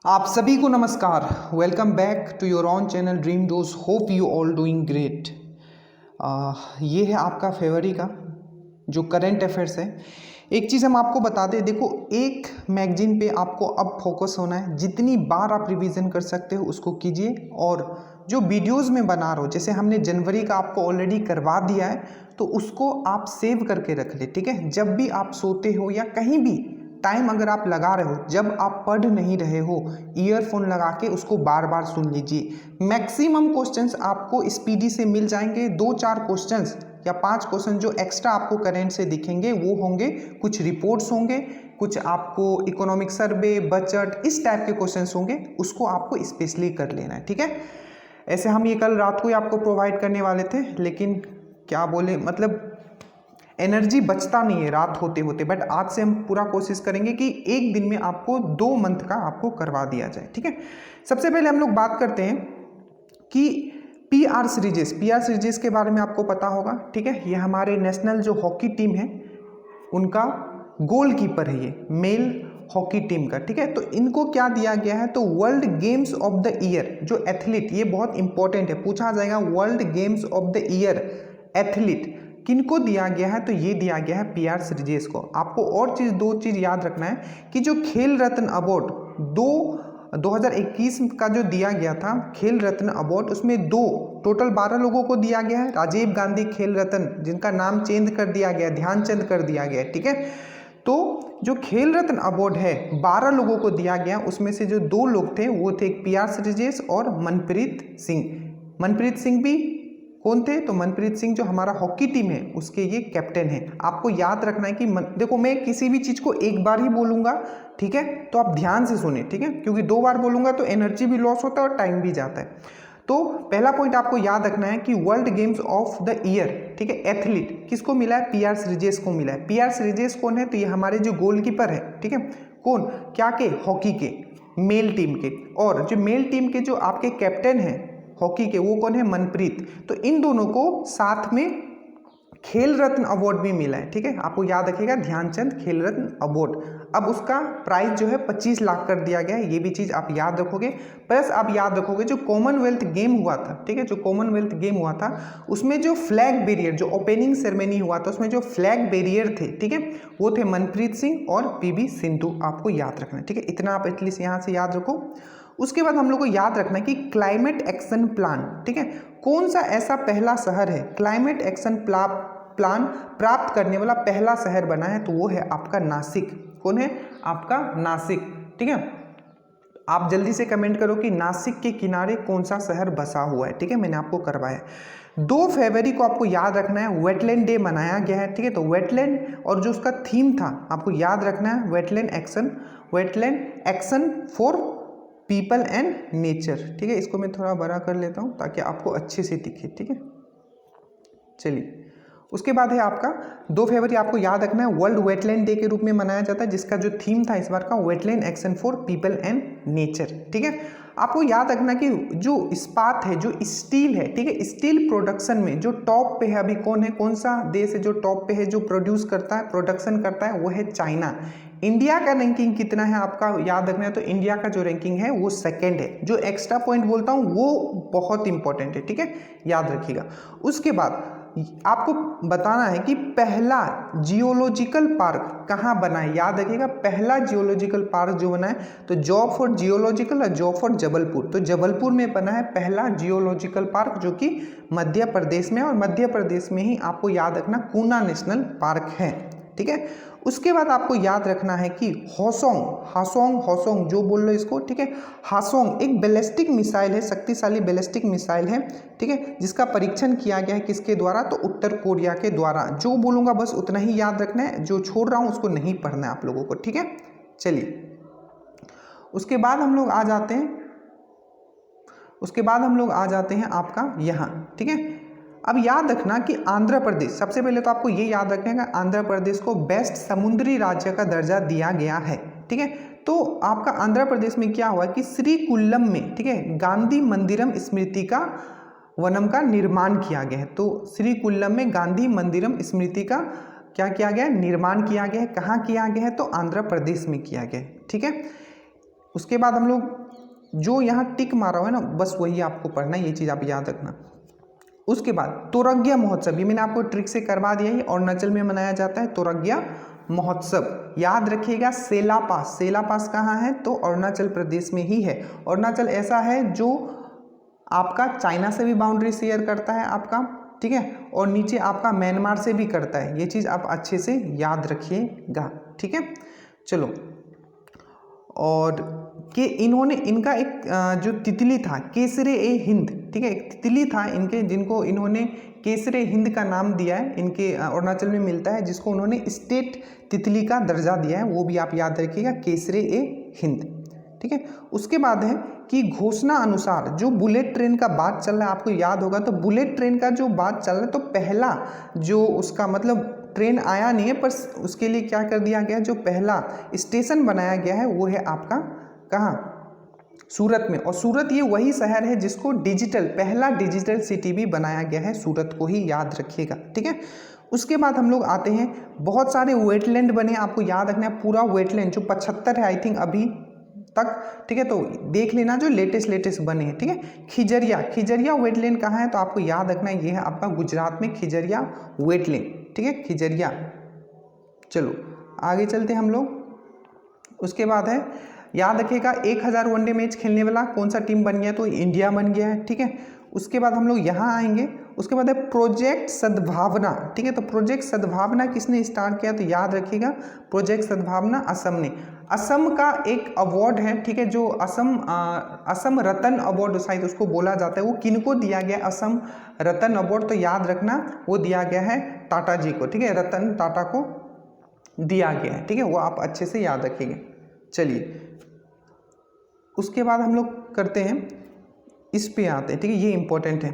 आप सभी को नमस्कार। Welcome back to your own channel Dream Dose. Hope you all doing great. ये है आपका फरवरी का जो करंट अफेयर्स है। एक चीज़ हम आपको बता दें, देखो एक मैगजीन पे आपको अब फोकस होना है। जितनी बार आप रिवीजन कर सकते हो उसको कीजिए, और जो वीडियोस में बना रहा हो, जैसे हमने जनवरी का आपको ऑलरेडी करवा दिया है, तो उसको आप सेव करके रख ले, ठीक है। जब भी आप सोते हो या कहीं भी टाइम अगर आप लगा रहे हो, जब आप पढ़ नहीं रहे हो, ईयरफोन लगा के उसको बार बार सुन लीजिए। मैक्सिमम क्वेश्चंस आपको स्पीडी से मिल जाएंगे। 2-4 क्वेश्चंस या 5 क्वेश्चन जो एक्स्ट्रा आपको करंट से दिखेंगे वो होंगे, कुछ रिपोर्ट्स होंगे, कुछ आपको इकोनॉमिक सर्वे, बजट, इस टाइप के क्वेश्चंस होंगे, उसको आपको स्पेशली कर लेना है, ठीक है। ऐसे हम ये कल रात को ही आपको प्रोवाइड करने वाले थे, लेकिन क्या बोले, मतलब एनर्जी बचता नहीं है रात होते होते। बट आज से हम पूरा कोशिश करेंगे कि एक दिन में आपको 2 मंथ का आपको करवा दिया जाए, ठीक है। सबसे पहले हम लोग बात करते हैं कि पीआर सीरीजेस के बारे में आपको पता होगा, ठीक है। ये हमारे नेशनल जो हॉकी टीम है उनका गोलकीपर है, ये मेल हॉकी टीम का, ठीक है। तो इनको क्या दिया गया है, तो world games of the year जो एथलीट, ये बहुत इंपॉर्टेंट है, पूछा जाएगा world games of the year athlete किनको दिया गया है, तो ये दिया गया है पीआर सीरीजेस को। आपको और दो चीज याद रखना है कि जो खेल रत्न अवार्ड 2021 का जो दिया गया था खेल रत्न अवार्ड, उसमें टोटल 12 लोगों को दिया गया है। राजीव गांधी खेल रत्न, जिनका नाम चेंज कर दिया गया, ध्यानचंद कर दिया गया, ठीक है। तो जो खेल रत्न अवार्ड है 12 लोगों को दिया गया, उसमें से जो 2 लोग थे वो थे पीआर सीरीजेस और मनप्रीत सिंह। मनप्रीत सिंह भी कौन थे, तो मनप्रीत सिंह जो हमारा हॉकी टीम है उसके ये कैप्टन है। आपको याद रखना है कि देखो मैं किसी भी चीज को एक बार ही बोलूंगा, ठीक है, तो आप ध्यान से सुने, ठीक है, क्योंकि 2 बार बोलूंगा तो एनर्जी भी लॉस होता है और टाइम भी जाता है। तो पहला पॉइंट आपको याद रखना है कि world games of the year, ठीक है, एथलीट किसको मिला है, पीआर सीरीजेस को मिला है। पीआर सीरीजेस कौन है, तो ये हमारे जो गोलकीपर है, ठीक है, कौन, क्या के, हॉकी के, मेल टीम के। और जो मेल टीम के जो आपके कैप्टन है हॉकी के, वो कौन है, मनप्रीत। तो इन दोनों को साथ में खेल रत्न अवार्ड भी मिला है, ठीक है। आपको याद रखिएगा ध्यानचंद खेल रत्न अवार्ड। अब उसका प्राइस जो है 25 लाख कर दिया गया है, ये भी चीज आप याद रखोगे। प्लस आप याद रखोगे जो कॉमनवेल्थ गेम हुआ था, ठीक है, जो कॉमनवेल्थ गेम हुआ था उसमें जो फ्लैग बैरियर, जो ओपनिंग सेरेमनी हुआ था उसमें जो फ्लैग बैरियर थे, ठीक है, वो थे मनप्रीत सिंह और पीवी सिंधु। आपको याद रखना है, ठीक है, इतना आप एटलीस्ट यहाँ से याद रखो। उसके बाद हम लोग को याद रखना है कि क्लाइमेट एक्शन प्लान, ठीक है, कौन सा ऐसा पहला शहर है क्लाइमेट एक्शन प्लान प्राप्त करने वाला पहला शहर बना है, तो वो है आपका नासिक। कौन है, आपका नासिक, ठीक है। आप जल्दी से कमेंट करो कि नासिक के किनारे कौन सा शहर बसा हुआ है, ठीक है, मैंने आपको करवाया। 2 फरवरी को आपको याद रखना है वेटलैंड डे मनाया गया है, ठीक है। तो वेटलैंड और जो उसका थीम था आपको याद रखना है wetland action for people and nature, ठीक है। इसको मैं थोड़ा बड़ा कर लेता हूँ ताकि आपको अच्छे से दिखे, ठीक है। चलिए, उसके बाद है आपका 2 फरवरी आपको याद रखना है वर्ल्ड वेटलैंड डे के रूप में मनाया जाता है, जिसका जो थीम था इस बार का wetland action for people and nature, ठीक है। आपको याद रखना कि जो इस्पात है, जो स्टील है, ठीक है, स्टील प्रोडक्शन में जो टॉप पे है अभी कौन है, कौन सा देश है जो टॉप पे है, जो प्रोड्यूस करता है, प्रोडक्शन करता है, वो है चाइना। इंडिया का रैंकिंग कितना है आपका याद रखना है, तो इंडिया का जो रैंकिंग है वो सेकंड है। जो एक्स्ट्रा पॉइंट बोलता हूँ वो बहुत इंपॉर्टेंट है, ठीक है, याद रखिएगा। उसके बाद आपको बताना है कि पहला जियोलॉजिकल पार्क कहाँ बना है, याद रखिएगा। पहला जियोलॉजिकल पार्क जो बना है तो जॉब फॉर जियोलॉजिकल और जॉब फॉर जबलपुर, तो जबलपुर में बना है पहला जियोलॉजिकल पार्क, जो कि मध्य प्रदेश में, और मध्य प्रदेश में ही आपको याद रखना कूना नेशनल पार्क है, ठीक है। उसके बाद आपको याद रखना है कि हासोंग जो बोल लो इसको, ठीक है, हासोंग एक बैलिस्टिक मिसाइल है, शक्तिशाली बैलिस्टिक मिसाइल है, ठीक है, जिसका परीक्षण किया गया है किसके द्वारा, तो उत्तर कोरिया के द्वारा। जो बोलूंगा बस उतना ही याद रखना है, जो छोड़ रहा हूं उसको नहीं पढ़ना है आप लोगों को, ठीक है। चलिए, उसके बाद हम लोग आ जाते हैं आपका यहाँ, ठीक है। अब याद रखना कि आंध्र प्रदेश, सबसे पहले तो आपको ये याद रखना है आंध्र प्रदेश को बेस्ट समुद्री राज्य का दर्जा दिया गया है, ठीक है। तो आपका आंध्र प्रदेश में क्या हुआ कि श्रीकुल्लम में, ठीक है, गांधी मंदिरम स्मृति का वनम का निर्माण किया गया है। तो श्रीकुल्लम में गांधी मंदिरम स्मृति का क्या किया गया है, निर्माण किया गया है। कहाँ किया गया है, तो आंध्र प्रदेश में किया गया है, ठीक है। उसके बाद हम लोग जो यहाँ टिक मारा हुआ है ना, बस वही आपको पढ़ना है, ये चीज़ आप याद रखना। उसके बाद तोरज्ञा महोत्सव, ये मैंने आपको ट्रिक से करवा दिया है, अरुणाचल में मनाया जाता है तोरज्ञा महोत्सव। याद रखिएगा सेला पास, सेला पास कहाँ है तो अरुणाचल प्रदेश में ही है। अरुणाचल ऐसा है जो आपका चाइना से भी बाउंड्री शेयर करता है आपका, ठीक है, और नीचे आपका म्यांमार से भी करता है। ये चीज़ आप अच्छे से याद रखिएगा, ठीक है। चलो, और कि इन्होंने इनका एक जो तितली था केसरे ए हिंद, ठीक है, एक तितली था इनके जिनको इन्होंने केसरे हिंद का नाम दिया है, इनके अरुणाचल में मिलता है, जिसको उन्होंने स्टेट तितली का दर्जा दिया है, वो भी आप याद रखिएगा, केसरे ए हिंद, ठीक है। उसके बाद है कि घोषणा अनुसार जो बुलेट ट्रेन का बात चल रहा है, आपको याद होगा, तो बुलेट ट्रेन का जो बात चल रहा है, तो पहला जो उसका मतलब ट्रेन आया नहीं है, पर उसके लिए क्या कर दिया गया, जो पहला स्टेशन बनाया गया है वो है आपका कहाँ, सूरत में। और सूरत ये वही शहर है जिसको डिजिटल, पहला डिजिटल सिटी भी बनाया गया है, सूरत को ही याद रखिएगा, ठीक है। उसके बाद हम लोग आते हैं, बहुत सारे वेटलैंड बने, आपको याद रखना है पूरा वेटलैंड जो 75 है आई थिंक अभी तक, ठीक है, तो देख लेना जो लेटेस्ट बने हैं, ठीक है। खिजरिया वेटलैंड कहाँ है तो आपको याद रखना है, ये है आपका गुजरात में खिजरिया वेटलैंड, ठीक है, खिजरिया। चलो आगे चलते हैं हम लोग। उसके बाद है, याद रखिएगा 1000 वनडे मैच खेलने वाला कौन सा टीम बन गया तो इंडिया बन गया है, ठीक है। उसके बाद हम लोग यहाँ आएंगे, उसके बाद है प्रोजेक्ट सद्भावना, ठीक है, तो प्रोजेक्ट सद्भावना किसने स्टार्ट किया तो याद रखिएगा, प्रोजेक्ट सद्भावना असम ने। असम का एक अवार्ड है, ठीक है, जो असम रत्न अवार्ड शायद उसको बोला जाता है, वो किनको दिया गया असम रत्न अवार्ड तो याद रखना वो दिया गया है टाटा जी को, ठीक है, रतन टाटा को दिया गया है, ठीक है, वो आप अच्छे से याद रखिएगा। चलिए उसके बाद हम लोग करते हैं, इस पे आते हैं, ठीक है, ये इंपॉर्टेंट है,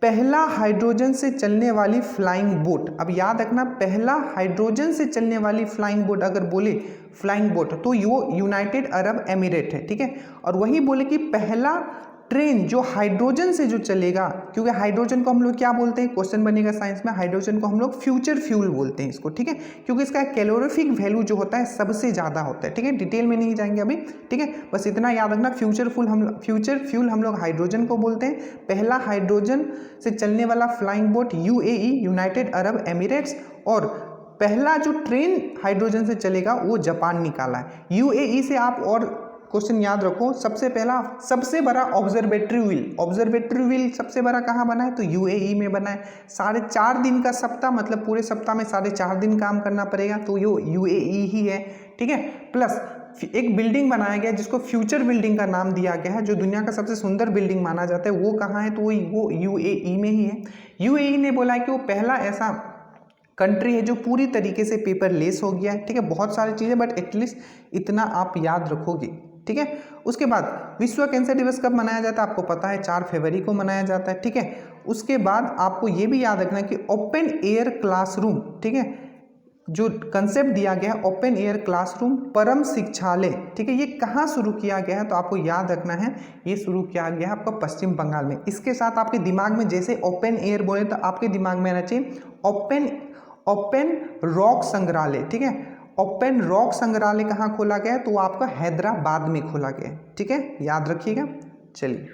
पहला हाइड्रोजन से चलने वाली फ्लाइंग बोट। अब याद रखना, पहला हाइड्रोजन से चलने वाली फ्लाइंग बोट अगर बोले फ्लाइंग बोट तो वो यूनाइटेड अरब एमिरेट है, ठीक है। और वही बोले कि पहला ट्रेन जो हाइड्रोजन से जो चलेगा, क्योंकि हाइड्रोजन को हम लोग क्या बोलते हैं, क्वेश्चन बनेगा साइंस में, हाइड्रोजन को हम लोग फ्यूचर फ्यूल बोलते हैं इसको, ठीक है, क्योंकि इसका कैलोरीफिक वैल्यू जो होता है सबसे ज़्यादा होता है, ठीक है, डिटेल में नहीं जाएंगे अभी, ठीक है, बस इतना याद रखना, फ्यूचर फ्यूल हम लोग हाइड्रोजन को बोलते हैं। पहला हाइड्रोजन से चलने वाला flying boat UAE, United Arab Emirates, और पहला जो ट्रेन हाइड्रोजन से चलेगा वो जापान निकाला है। यूएई से आप और क्वेश्चन याद रखो, सबसे पहला सबसे बड़ा ऑब्जर्वेटरी व्हील सबसे बड़ा कहाँ बना है तो यूएई में बना है। 4.5 दिन का सप्ताह, मतलब पूरे सप्ताह में 4.5 दिन काम करना पड़ेगा, तो ये यूएई ही है, ठीक है। प्लस एक बिल्डिंग बनाया गया जिसको फ्यूचर बिल्डिंग का नाम दिया गया है, जो दुनिया का सबसे सुंदर बिल्डिंग माना जाता है, वो कहाँ है तो वो यूएई में ही है। यूएई ने बोला है कि वो पहला ऐसा कंट्री है जो पूरी तरीके से पेपरलेस हो गया है, ठीक है। बहुत सारी चीज़ें, बट एटलीस्ट इतना आप याद रखोगे, ठीक है। उसके बाद विश्व कैंसर दिवस कब मनाया जाता है आपको पता है, 4 फरवरी को मनाया जाता है, ठीक है। उसके बाद आपको ये भी याद रखना है कि ओपन एयर क्लासरूम, ठीक है, जो कंसेप्ट दिया गया है ओपन एयर क्लासरूम परम शिक्षालय, ठीक है, ये कहाँ शुरू किया गया है तो आपको याद रखना है, ये शुरू किया गया है आपका पश्चिम बंगाल में। इसके साथ आपके दिमाग में जैसे ओपन एयर बोले तो आपके दिमाग में आना चाहिए ओपन रॉक संग्रहालय, ठीक है। ओपन रॉक संग्रहालय कहाँ खोला गया है तो वो आपका हैदराबाद में खोला गया है, ठीक है, याद रखिएगा। चलिए,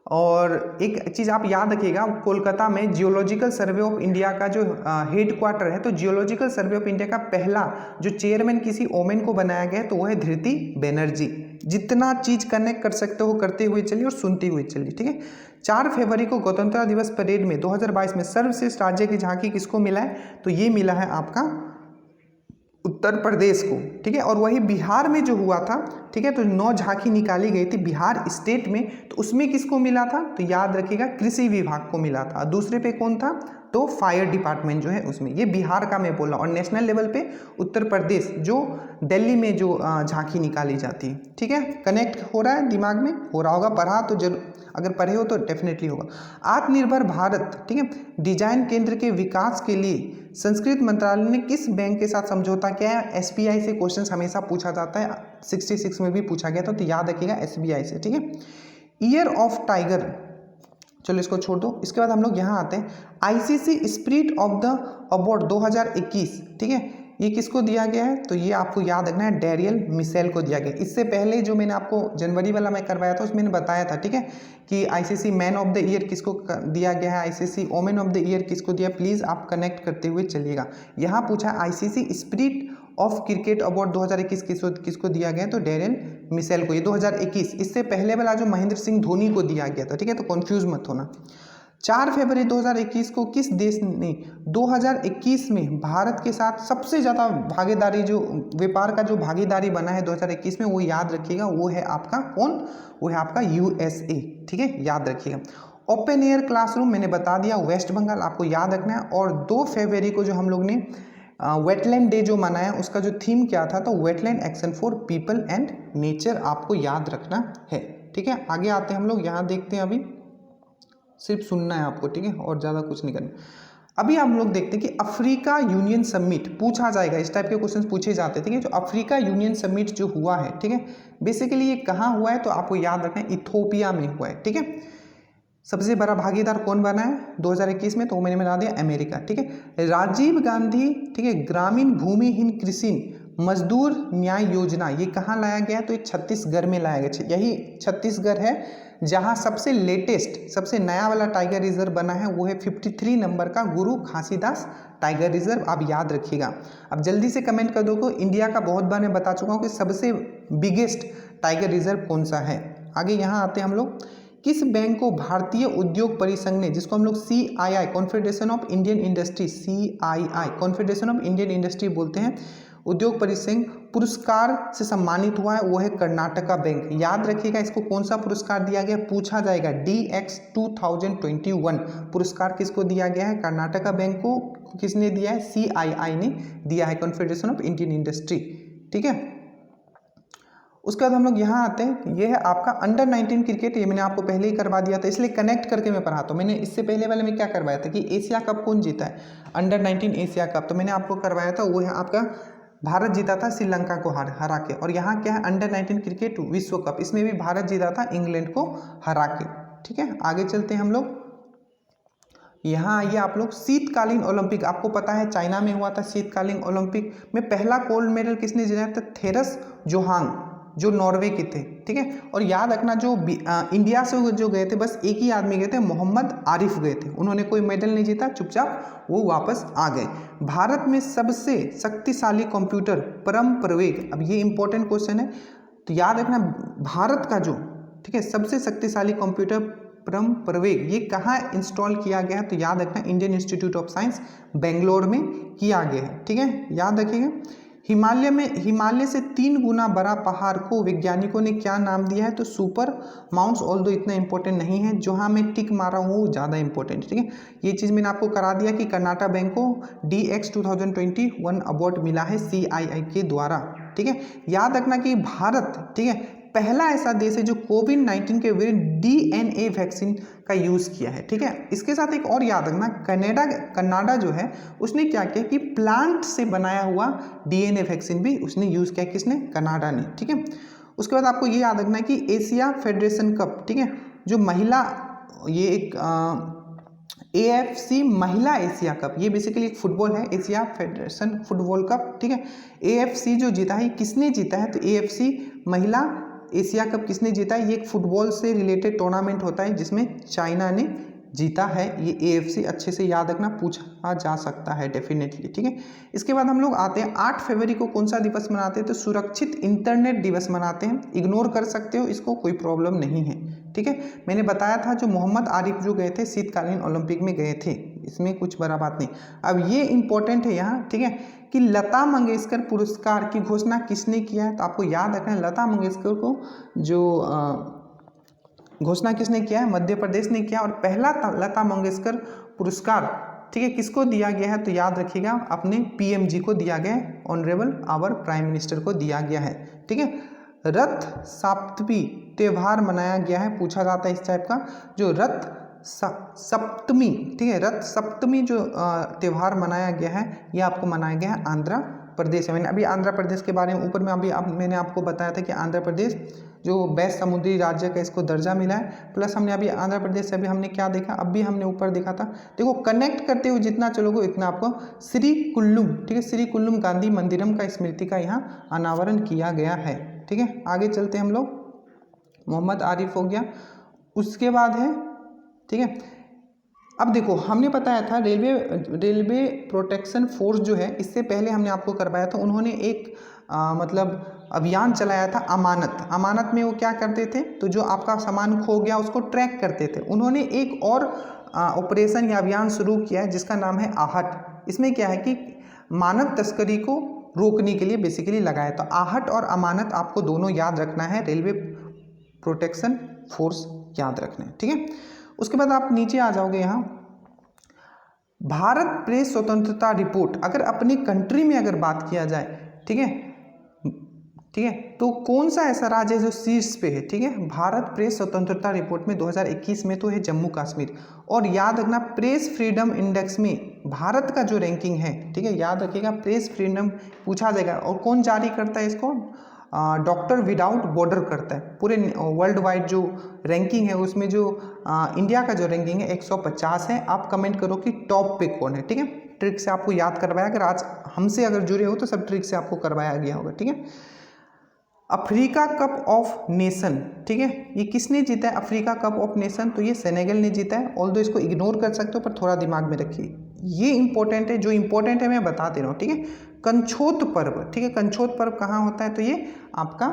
और एक चीज़ आप याद रखिएगा, कोलकाता में जियोलॉजिकल सर्वे ऑफ इंडिया का जो हेड क्वार्टर है, तो जियोलॉजिकल सर्वे ऑफ इंडिया का पहला जो चेयरमैन किसी ओमेन को बनाया गया है तो वो है धृति बैनर्जी। जितना चीज़ कनेक्ट कर सकते हो करते हुए चलिए और सुनते हुए चलिए, ठीक है। 4 फरवरी को गणतंत्रता दिवस परेड में 2022 में सर्वश्रेष्ठ राज्य की झांकी किसको मिला है तो ये मिला है आपका उत्तर प्रदेश को, ठीक है। और वही बिहार में जो हुआ था, ठीक है, तो 9 झांकी निकाली गई थी बिहार स्टेट में, तो उसमें किसको मिला था तो याद रखिएगा कृषि विभाग को मिला था। दूसरे पे कौन था तो फायर डिपार्टमेंट जो है उसमें, ये बिहार का मैं बोला। और नेशनल लेवल पे उत्तर प्रदेश जो दिल्ली में जो झांकी निकाली जाती है, ठीक है। कनेक्ट हो रहा है, दिमाग में हो रहा होगा, पढ़ा तो जरूर, अगर पढ़े हो तो डेफिनेटली होगा। आत्मनिर्भर भारत, ठीक है, डिजाइन केंद्र के विकास के लिए संस्कृत मंत्रालय ने किस बैंक के साथ समझौता किया है। एसबीआई से क्वेश्चन हमेशा पूछा जाता है, 66 में भी पूछा गया था, तो याद रखिएगा एसबीआई से, ठीक है। ईयर ऑफ टाइगर, चलो इसको छोड़ दो। इसके बाद हम लोग यहाँ आते हैं ICC spirit of the award 2021, ठीक है, ये किसको दिया गया है? तो ये आपको याद रखना है, डैरियल मिशेल को दिया गया। इससे पहले जो मैंने आपको जनवरी वाला मैं करवाया था उसमें मैंने बताया था, ठीक है, कि ICC man of the year किसको दिया गया है, ICC women of the year किसको दिया। प्लीज़ आप कनेक्ट करते हुए चलिएगा। यहाँ पूछा ICC spirit of cricket award 2021 किसको दिया गया, तो डैरियल मिशेल को। ये 2021, इससे पहले वाला जो महेंद्र सिंह धोनी को दिया गया था, ठीक है, तो कंफ्यूज मत होना। 4 फरवरी 2021 को किस देश ने 2021 में भारत के साथ सबसे ज़्यादा भागीदारी, जो व्यापार का जो भागीदारी बना है 2021 में, वो याद रखिएगा, वो है आपका कौन, वो है आपका यूएसए, ठीक है, याद रखिएगा। ओपन एयर क्लासरूम मैंने बता दिया, वेस्ट बंगाल, आपको याद रखना है। और 2 फरवरी को जो हम लोग ने वेटलैंड डे जो मनाया, उसका जो थीम क्या था, तो wetland action for people and nature, आपको याद रखना है, ठीक है। आगे आते हैं हम लोग, यहाँ देखते हैं, अभी सिर्फ सुनना है आपको, ठीक है, और ज़्यादा कुछ नहीं करना। अभी हम लोग देखते हैं कि अफ्रीका यूनियन समिट पूछा जाएगा, इस टाइप के क्वेश्चन पूछे जाते हैं, ठीक है। जो अफ्रीका यूनियन समिट जो हुआ है, ठीक है, बेसिकली ये कहाँ हुआ है, तो आपको याद रखना है इथोपिया में हुआ है, ठीक है। सबसे बड़ा भागीदार कौन बना है 2021 में, तो मैंने बता दिया अमेरिका, ठीक है। राजीव गांधी, ठीक है, ग्रामीण भूमिहीन कृषि मजदूर न्याय योजना, ये कहाँ लाया गया, तो ये छत्तीसगढ़ में लाया गया। यही छत्तीसगढ़ है जहाँ सबसे लेटेस्ट, सबसे नया वाला टाइगर रिजर्व बना है, वो है 53 नंबर का गुरु घासीदास टाइगर रिजर्व, आप याद रखिएगा। अब जल्दी से कमेंट कर दो, इंडिया का बहुत बार मैं बता चुका हूँ कि सबसे बिगेस्ट टाइगर रिजर्व कौन सा है। आगे यहाँ आते हैं हम लोग, किस बैंक को भारतीय उद्योग परिसंघ ने, जिसको हम लोग CII confederation of Indian industry, CII confederation of Indian industry बोलते हैं, उद्योग परिसंघ पुरस्कार से सम्मानित हुआ है, वो है कर्नाटका बैंक। याद रखिएगा, इसको कौन सा पुरस्कार दिया गया, पूछा जाएगा। DX 2021 पुरस्कार किसको दिया गया है, कर्नाटका बैंक को। किसने दिया है, CII ने दिया है, कॉन्फेडरेशन ऑफ इंडियन इंडस्ट्री, ठीक है। उसके बाद हम लोग यहाँ आते हैं, ये है आपका अंडर 19 क्रिकेट, ये मैंने आपको पहले ही करवा दिया था, इसलिए कनेक्ट करके मैं पढ़ाता हूँ। मैंने इससे पहले वाले में क्या करवाया था कि एशिया कप कौन जीता है, अंडर 19 एशिया कप, तो मैंने आपको करवाया था, वो है आपका भारत जीता था श्रीलंका को हरा के। और यहाँ क्या है, अंडर 19 क्रिकेट विश्व कप, इसमें भी भारत जीता था इंग्लैंड को हरा के, ठीक है। आगे चलते हैं हम लोग, यहाँ आइए आप लोग, शीतकालीन ओलंपिक, आपको पता है चाइना में हुआ था शीतकालीन ओलंपिक में, पहला गोल्ड मेडल किसने जीता था, थेरस जोहांग, जो नॉर्वे के थे, ठीक है। और याद रखना, जो इंडिया से जो गए थे बस एक ही आदमी गए थे, मोहम्मद आरिफ गए थे, उन्होंने कोई मेडल नहीं जीता, चुपचाप वो वापस आ गए। भारत में सबसे शक्तिशाली कंप्यूटर परम प्रवेग, अब ये इंपॉर्टेंट क्वेश्चन है, तो याद रखना भारत का जो, ठीक है, सबसे शक्तिशाली कंप्यूटर परम प्रवेग, ये कहाँ इंस्टॉल किया गया है, तो याद रखना Indian institute of science Bangalore में किया गया है, ठीक है, याद रखिएगा। हिमालय से 3 गुना बड़ा पहाड़ को वैज्ञानिकों ने क्या नाम दिया है, तो सुपर माउंट्स, ऑल्दो इतना इंपॉर्टेंट नहीं है, जो हाँ मैं टिक मारा हूँ वो ज़्यादा इंपॉर्टेंट है, ठीक है। ये चीज़ मैंने आपको करा दिया कि कर्नाटका बैंक को DX 2021 अवार्ड मिला है CII के द्वारा, ठीक है। याद रखना कि भारत, ठीक है, पहला ऐसा देश है जो कोविड-19 के विरुद्ध DNA वैक्सीन का यूज़ किया है, ठीक है। इसके साथ एक और याद रखना, कनाडा जो है उसने क्या किया कि प्लांट से बनाया हुआ DNA वैक्सीन भी उसने यूज़ किया, किसने, कनाडा ने, ठीक है। उसके बाद आपको ये याद रखना है कि एशिया फेडरेशन कप, ठीक है, जो महिला, ये एक AFC महिला एशिया कप, ये बेसिकली एक फुटबॉल है, एशिया फेडरेशन फुटबॉल कप, ठीक है। AFC जो जीता है, किसने जीता है, तो AFC महिला एशिया कप किसने जीता है, ये एक फुटबॉल से रिलेटेड टूर्नामेंट होता है जिसमें चाइना ने जीता है। ये AFC अच्छे से याद रखना, पूछा जा सकता है डेफिनेटली, ठीक है। इसके बाद हम लोग आते हैं 8 फरवरी को कौन सा दिवस मनाते हैं, तो सुरक्षित इंटरनेट दिवस मनाते हैं। इग्नोर कर सकते हो इसको, कोई प्रॉब्लम नहीं है, ठीक है। मैंने बताया था जो मोहम्मद आरिफ जो गए थे शीतकालीन ओलंपिक में गए थे, इसमें कुछ बड़ा बात नहीं। अब ये इंपॉर्टेंट है यहाँ, ठीक है, कि लता मंगेशकर पुरस्कार की घोषणा किसने किया है, तो आपको याद रखना है लता मंगेशकर को जो घोषणा किसने किया है, मध्य प्रदेश ने किया। और पहला लता मंगेशकर पुरस्कार, ठीक है, किसको दिया गया है, तो याद रखिएगा अपने PMG को दिया गया है, ऑनरेबल आवर प्राइम मिनिस्टर को दिया गया है, ठीक है। रथ सप्तमी त्यौहार मनाया गया है, पूछा जाता है इस टाइप का, जो रथ सप्तमी, ठीक है, रथ सप्तमी जो त्यौहार मनाया गया है, ये आपको मनाया गया है आंध्र प्रदेश है। मैंने अभी आंध्र प्रदेश के बारे में ऊपर में मैंने आपको बताया था कि आंध्र प्रदेश जो बेस्ट समुद्री राज्य का इसको दर्जा मिला है। प्लस हमने अभी आंध्र प्रदेश से अभी हमने क्या देखा, अभी हमने ऊपर देखा था, देखो कनेक्ट करते हुए जितना चलोगे इतना आपको श्री कुल्लुम, ठीक है, श्री कुल्लुम गांधी मंदिरम का स्मृति का यहाँ अनावरण किया गया है। ठीक है, आगे चलते हम लोग, मोहम्मद आरिफ हो गया, उसके बाद है, ठीक है। अब देखो हमने बताया था रेलवे प्रोटेक्शन फोर्स जो है, इससे पहले हमने आपको करवाया था, उन्होंने एक मतलब अभियान चलाया था अमानत में वो क्या करते थे, तो जो आपका सामान खो गया उसको ट्रैक करते थे। उन्होंने एक और ऑपरेशन या अभियान शुरू किया है जिसका नाम है आहट। इसमें क्या है कि मानव तस्करी को रोकने के लिए बेसिकली लगाया। तो आहट और अमानत आपको दोनों याद रखना है, रेलवे प्रोटेक्शन फोर्स याद रखना है। ठीक है, उसके बाद आप नीचे आ जाओगे, यहाँ भारत प्रेस स्वतंत्रता रिपोर्ट, अगर अपनी कंट्री में अगर बात किया जाए, ठीक है, तो कौन सा ऐसा राज्य है जो शीर्ष पे है? ठीक है, भारत प्रेस स्वतंत्रता रिपोर्ट में 2021 में तो है जम्मू कश्मीर। और याद रखना प्रेस फ्रीडम इंडेक्स में भारत का जो रैंकिंग है, ठीक है, याद रखिएगा, प्रेस फ्रीडम पूछा जाएगा। और कौन जारी करता है इसको? डॉक्टर विदाउट बॉर्डर करता है। पूरे वर्ल्ड वाइड जो रैंकिंग है उसमें जो इंडिया का जो रैंकिंग है 150 है। आप कमेंट करो कि टॉप पे कौन है। ठीक है, ट्रिक से आपको याद करवाया, अगर आज हमसे अगर जुड़े हो तो सब ट्रिक से आपको करवाया गया होगा। ठीक है, अफ्रीका कप ऑफ नेशन, ठीक है, ये किसने जीता है अफ्रीका कप ऑफ नेशन? तो ये सेनेगल ने जीता है। ऑल्दो इसको इग्नोर कर सकते हो पर थोड़ा दिमाग में रखिए, ये इंपॉर्टेंट है, जो इंपॉर्टेंट है मैं बता दे रहा हूँ। ठीक है, कंछोत पर्व, ठीक है, कंछोत पर्व कहाँ होता है? तो ये आपका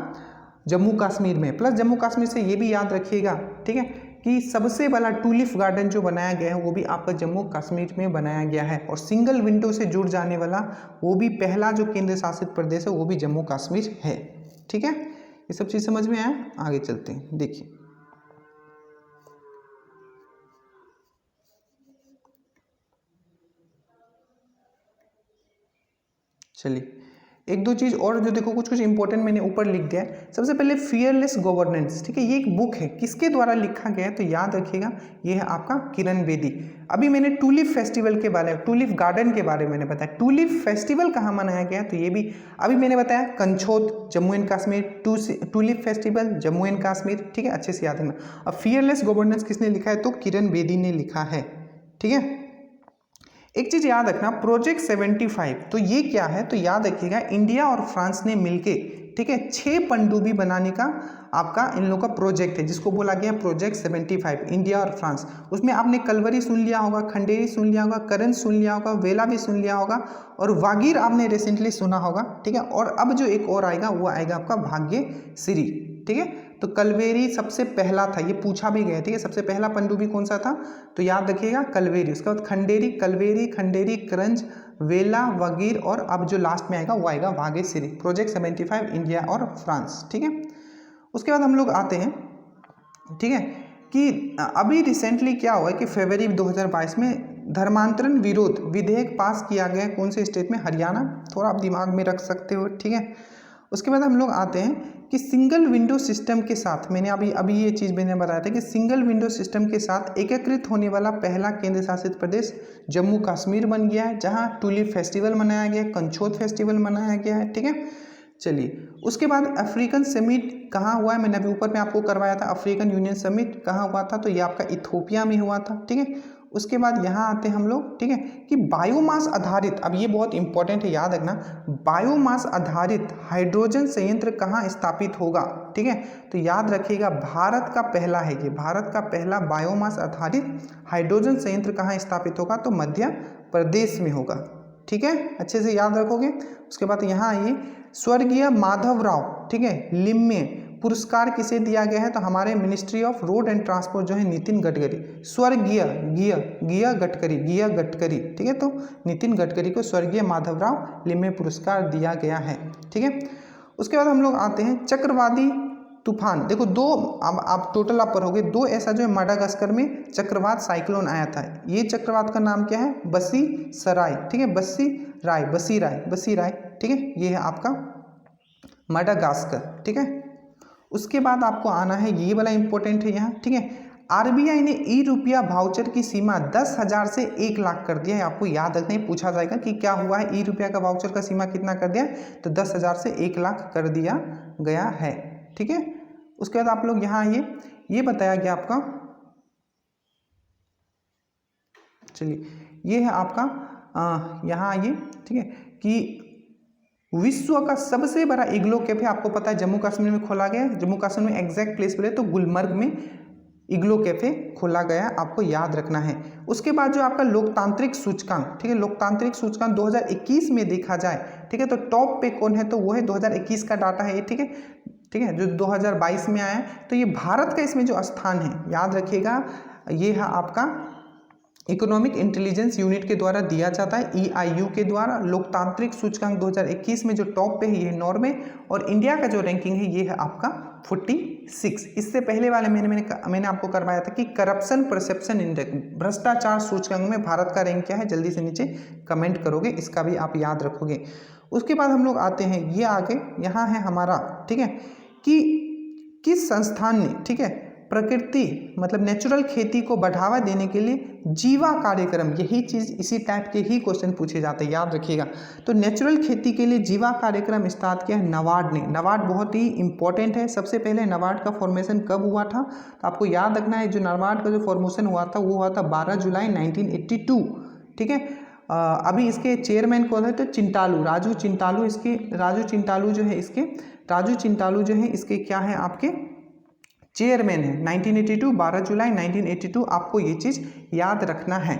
जम्मू कश्मीर में। प्लस जम्मू कश्मीर से ये भी याद रखिएगा, ठीक है, कि सबसे बड़ा टूलिप गार्डन जो बनाया गया है वो भी आपका जम्मू कश्मीर में बनाया गया है। और सिंगल विंडो से जुड़ जाने वाला वो भी पहला जो केंद्र शासित प्रदेश है वो भी जम्मू कश्मीर है। ठीक है, ये सब चीज़ समझ में आया? आगे चलते हैं, देखिए चलिए एक दो चीज़ और जो देखो कुछ इंपॉर्टेंट मैंने ऊपर लिख दिया है। सबसे पहले फियरलेस गवर्नेंस, ठीक है, ये एक बुक है, किसके द्वारा लिखा गया है? तो याद रखिएगा ये है आपका किरण बेदी। अभी मैंने टूलिप फेस्टिवल के बारे में, टूलिप गार्डन के बारे में मैंने बताया, टूलिप फेस्टिवल कहाँ मनाया गया? तो ये भी अभी मैंने बताया, कंछोत Jammu and Kashmir, tulip festival Jammu and Kashmir. ठीक है, अच्छे से याद रखना। अब फियरलेस गवर्नेंस किसने लिखा है? तो किरण बेदी ने लिखा है। ठीक है, एक चीज याद रखना, प्रोजेक्ट 75, तो ये क्या है? तो याद रखिएगा इंडिया और फ्रांस ने मिलके, ठीक है, 6 पनडुब्बी बनाने का आपका इन लोगों का प्रोजेक्ट है जिसको बोला गया प्रोजेक्ट 75, इंडिया और फ्रांस। उसमें आपने कलवरी सुन लिया होगा, खंडेरी सुन लिया होगा, करंज सुन लिया होगा, वेला भी सुन लिया होगा और वागीर आपने रिसेंटली सुना होगा। ठीक है, और अब जो एक और आएगा वो आएगा आपका भाग्यश्री। ठीक है, तो कलवेरी सबसे पहला था, ये पूछा भी गया। ठीक है, सबसे पहला पनडुब्बी कौन सा था? तो याद रखिएगा कलवेरी। उसके बाद खंडेरी, कलवेरी, खंडेरी, करंज, वेला, वगीर और अब जो लास्ट में आएगा वो आएगा भाग्यश्री। प्रोजेक्ट 75 इंडिया और फ्रांस। ठीक है, उसके बाद हम लोग आते हैं, ठीक है, कि अभी रिसेंटली क्या हुआ है कि फरवरी 2022 में धर्मांतरण विरोध विधेयक पास किया गया, कौन से स्टेट में? हरियाणा। थोड़ा आप दिमाग में रख सकते हो। ठीक है, उसके बाद हम लोग आते हैं कि सिंगल विंडो सिस्टम के साथ, मैंने अभी ये चीज़ मैंने बताया था कि सिंगल विंडो सिस्टम के साथ एकीकृत होने वाला पहला केंद्र शासित प्रदेश जम्मू कश्मीर बन गया है, जहां टूलिप फेस्टिवल मनाया गया है, कंछोत फेस्टिवल मनाया गया है। ठीक है, चलिए उसके बाद अफ्रीकन समिट कहाँ हुआ है? मैंने अभी ऊपर में आपको करवाया था, अफ्रीकन यूनियन समिट कहाँ हुआ था? तो ये आपका इथोपिया में हुआ था। ठीक है, उसके बाद यहाँ आते हैं हम लोग, ठीक है, कि बायोमास आधारित, अब ये बहुत इंपॉर्टेंट है, याद रखना, बायोमास आधारित हाइड्रोजन संयंत्र कहाँ स्थापित होगा? ठीक है, तो याद रखिएगा भारत का पहला है ये, भारत का पहला बायोमास आधारित हाइड्रोजन संयंत्र कहाँ स्थापित होगा? तो मध्य प्रदेश में होगा। ठीक है, अच्छे से याद रखोगे। उसके बाद यहाँ आइए, स्वर्गीय माधवराव, ठीक है, लिम्मे पुरस्कार किसे दिया गया है? तो हमारे ministry of road and transport जो है नितिन गडकरी, स्वर्गीय गडकरी, ठीक है, तो नितिन गडकरी को स्वर्गीय माधवराव लिम्मे पुरस्कार दिया गया है। ठीक है, उसके बाद हम लोग आते हैं चक्रवाती तूफान। देखो दो, अब आप टोटल आप पढ़ोगे, दो ऐसा जो है माडागास्कर में चक्रवात साइक्लोन आया था। ये चक्रवात का नाम क्या है? बसी सराय। ठीक है, बसी राय। ठीक है, ये है आपका माडागास्कर। ठीक है, उसके बाद आपको आना है, ये वाला इंपॉर्टेंट है यहाँ। ठीक है, आरबीआई ने ई रुपया वाउचर की सीमा 10,000 से 1 लाख कर दिया है। आपको याद रखना है, पूछा जाएगा कि क्या हुआ है, ई रुपया का वाउचर का सीमा कितना कर दिया, तो 10,000 से 1 लाख कर दिया गया है। ठीक है, उसके बाद आप लोग यहाँ आइए, ये बताया गया आपका, चलिए ये है आपका यहाँ आइए, ठीक है, कि विश्व का सबसे बड़ा इग्लो कैफे आपको पता है जम्मू कश्मीर में खोला गया है। जम्मू कश्मीर में एग्जैक्ट प्लेस बोले तो गुलमर्ग में इग्लो कैफे खोला गया, आपको याद रखना है। उसके बाद जो आपका लोकतांत्रिक सूचकांक, ठीक है, लोकतांत्रिक सूचकांक 2021 में देखा जाए, ठीक है, तो टॉप पे कौन है, तो वो है 2021 का डाटा है ये, ठीक है, ठीक है, जो 2022 में आया है, तो ये भारत का इसमें जो स्थान है, याद रखिएगा, ये है आपका इकोनॉमिक इंटेलिजेंस यूनिट के द्वारा दिया जाता है, EIU के द्वारा। लोकतांत्रिक सूचकांक 2021 में जो टॉप पे है ये है नॉर्वे, और इंडिया का जो रैंकिंग है ये है आपका 46। इससे पहले वाले मैंने आपको करवाया था कि करप्शन परसेप्शन इंडेक्स, भ्रष्टाचार सूचकांक में भारत का रैंक क्या है, जल्दी से नीचे कमेंट करोगे, इसका भी आप याद रखोगे। उसके बाद हम लोग आते हैं, ये आगे यहाँ है हमारा, ठीक है, कि किस संस्थान ने, ठीक है, प्रकृति मतलब नेचुरल खेती को बढ़ावा देने के लिए जीवा कार्यक्रम, यही चीज़ इसी टाइप के ही क्वेश्चन पूछे जाते हैं, याद रखिएगा। तो नेचुरल खेती के लिए जीवा कार्यक्रम स्टार्ट किया है नाबार्ड ने। नाबार्ड बहुत ही इंपॉर्टेंट है। सबसे पहले नाबार्ड का फॉर्मेशन कब हुआ था, तो आपको याद रखना है, जो नाबार्ड का जो फॉर्मेशन हुआ था वो हुआ था 12 जुलाई 1982, ठीक है। अभी इसके चेयरमैन कौन है, तो चिंटालू, राजू चिंटालू, राजू चिंटालू जो है इसके क्या है, आपके चेयरमैन है। 1982, 12 जुलाई 1982, आपको ये चीज़ याद रखना है,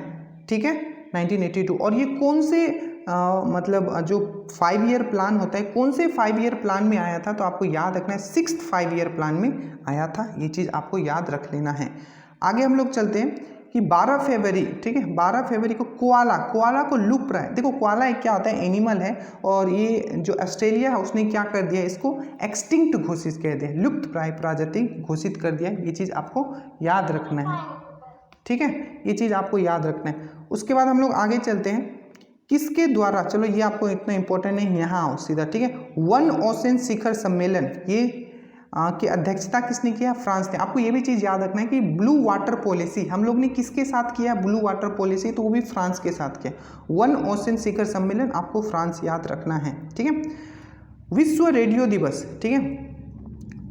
ठीक है, 1982। और ये कौन से मतलब जो 5 ईयर प्लान होता है, कौन से 5 ईयर प्लान में आया था, तो आपको याद रखना है 6th 5 ईयर प्लान में आया था, ये चीज़ आपको याद रख लेना है। आगे हम लोग चलते हैं कि 12 फरवरी, ठीक है, 12 फरवरी को कोआला को लुप्त रहा है। देखो कोआला एक क्या होता है, एनिमल है, और ये जो ऑस्ट्रेलिया है उसने क्या कर दिया, इसको एक्सटिंक्ट घोषित कर दिया, लुप्त प्राय प्रजाति घोषित कर दिया। ये चीज़ आपको याद रखना है, ठीक है, ये चीज़ आपको याद रखना है। उसके बाद हम लोग आगे चलते हैं, किसके द्वारा, चलो ये आपको इतना इंपॉर्टेंट नहीं, यहाँ आओ सीधा, ठीक है, वन ओशन शिखर सम्मेलन ये की अध्यक्षता किसने किया, फ्रांस ने। आपको ये भी चीज़ याद रखना है कि ब्लू वाटर पॉलिसी हम लोग ने किसके साथ किया, ब्लू वाटर पॉलिसी, तो वो भी फ्रांस के साथ किया। वन ओशन शिखर सम्मेलन आपको फ्रांस याद रखना है, ठीक है। विश्व रेडियो दिवस, ठीक है,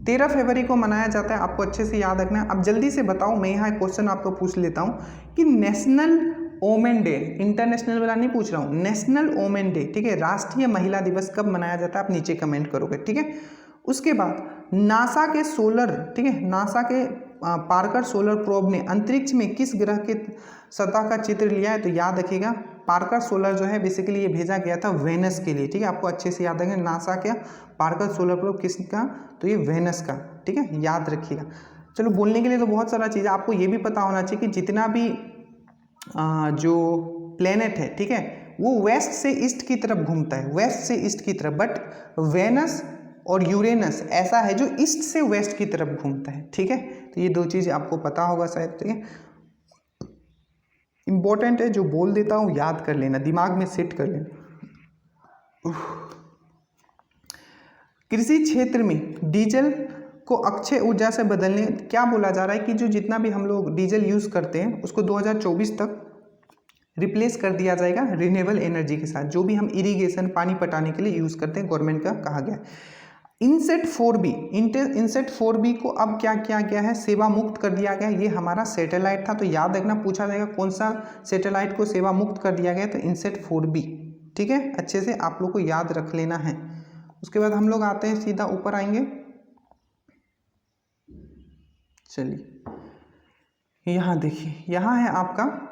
13 फरवरी को मनाया जाता है, आपको अच्छे से याद रखना है। अब जल्दी से बताओ, मैं यहाँ एक क्वेश्चन आपको पूछ लेता हूँ कि नेशनल वोमेन डे, इंटरनेशनल वाला नहीं पूछ रहा हूँ, नेशनल वोमेन डे, ठीक है, राष्ट्रीय महिला दिवस कब मनाया जाता है, आप नीचे कमेंट करोगे, ठीक है। उसके बाद नासा के सोलर, ठीक है, नासा के पार्कर सोलर प्रोब ने अंतरिक्ष में किस ग्रह के सतह का चित्र लिया है, तो याद रखिएगा पार्कर सोलर जो है बेसिकली ये भेजा गया था वेनस के लिए, ठीक है, आपको अच्छे से याद रखेंगे। नासा का पार्कर सोलर प्रोब किसका, तो ये वेनस का, ठीक है, याद रखिएगा। चलो बोलने के लिए तो बहुत सारा चीज़, आपको ये भी पता होना चाहिए कि जितना भी जो प्लेनेट है, ठीक है, वो वेस्ट से ईस्ट की तरफ घूमता है, वेस्ट से ईस्ट की तरफ, बट वेनस और यूरेनस ऐसा है जो ईस्ट से वेस्ट की तरफ घूमता है, ठीक है। तो ये दो चीज़ आपको पता होगा शायद, ठीक है, इंपॉर्टेंट है, जो बोल देता हूँ याद कर लेना, दिमाग में सेट कर लेना। कृषि क्षेत्र में डीजल को अक्षय ऊर्जा से बदलने, क्या बोला जा रहा है कि जो जितना भी हम लोग डीजल यूज़ करते हैं उसको 2024 तक रिप्लेस कर दिया जाएगा रिन्यूएबल एनर्जी के साथ, जो भी हम इरिगेशन पानी पटाने के लिए यूज़ करते हैं, गवर्नमेंट का कहा गया है। इनसेट 4B को अब क्या किया गया है, सेवा मुक्त कर दिया गया। ये हमारा सैटेलाइट था, तो याद रखना, पूछा जाएगा कौन सा सैटेलाइट को सेवा मुक्त कर दिया गया, तो इनसेट 4B, ठीक है, अच्छे से आप लोग को याद रख लेना है। उसके बाद हम लोग आते हैं, सीधा ऊपर आएंगे, चलिए यहाँ देखिए, यहाँ है आपका,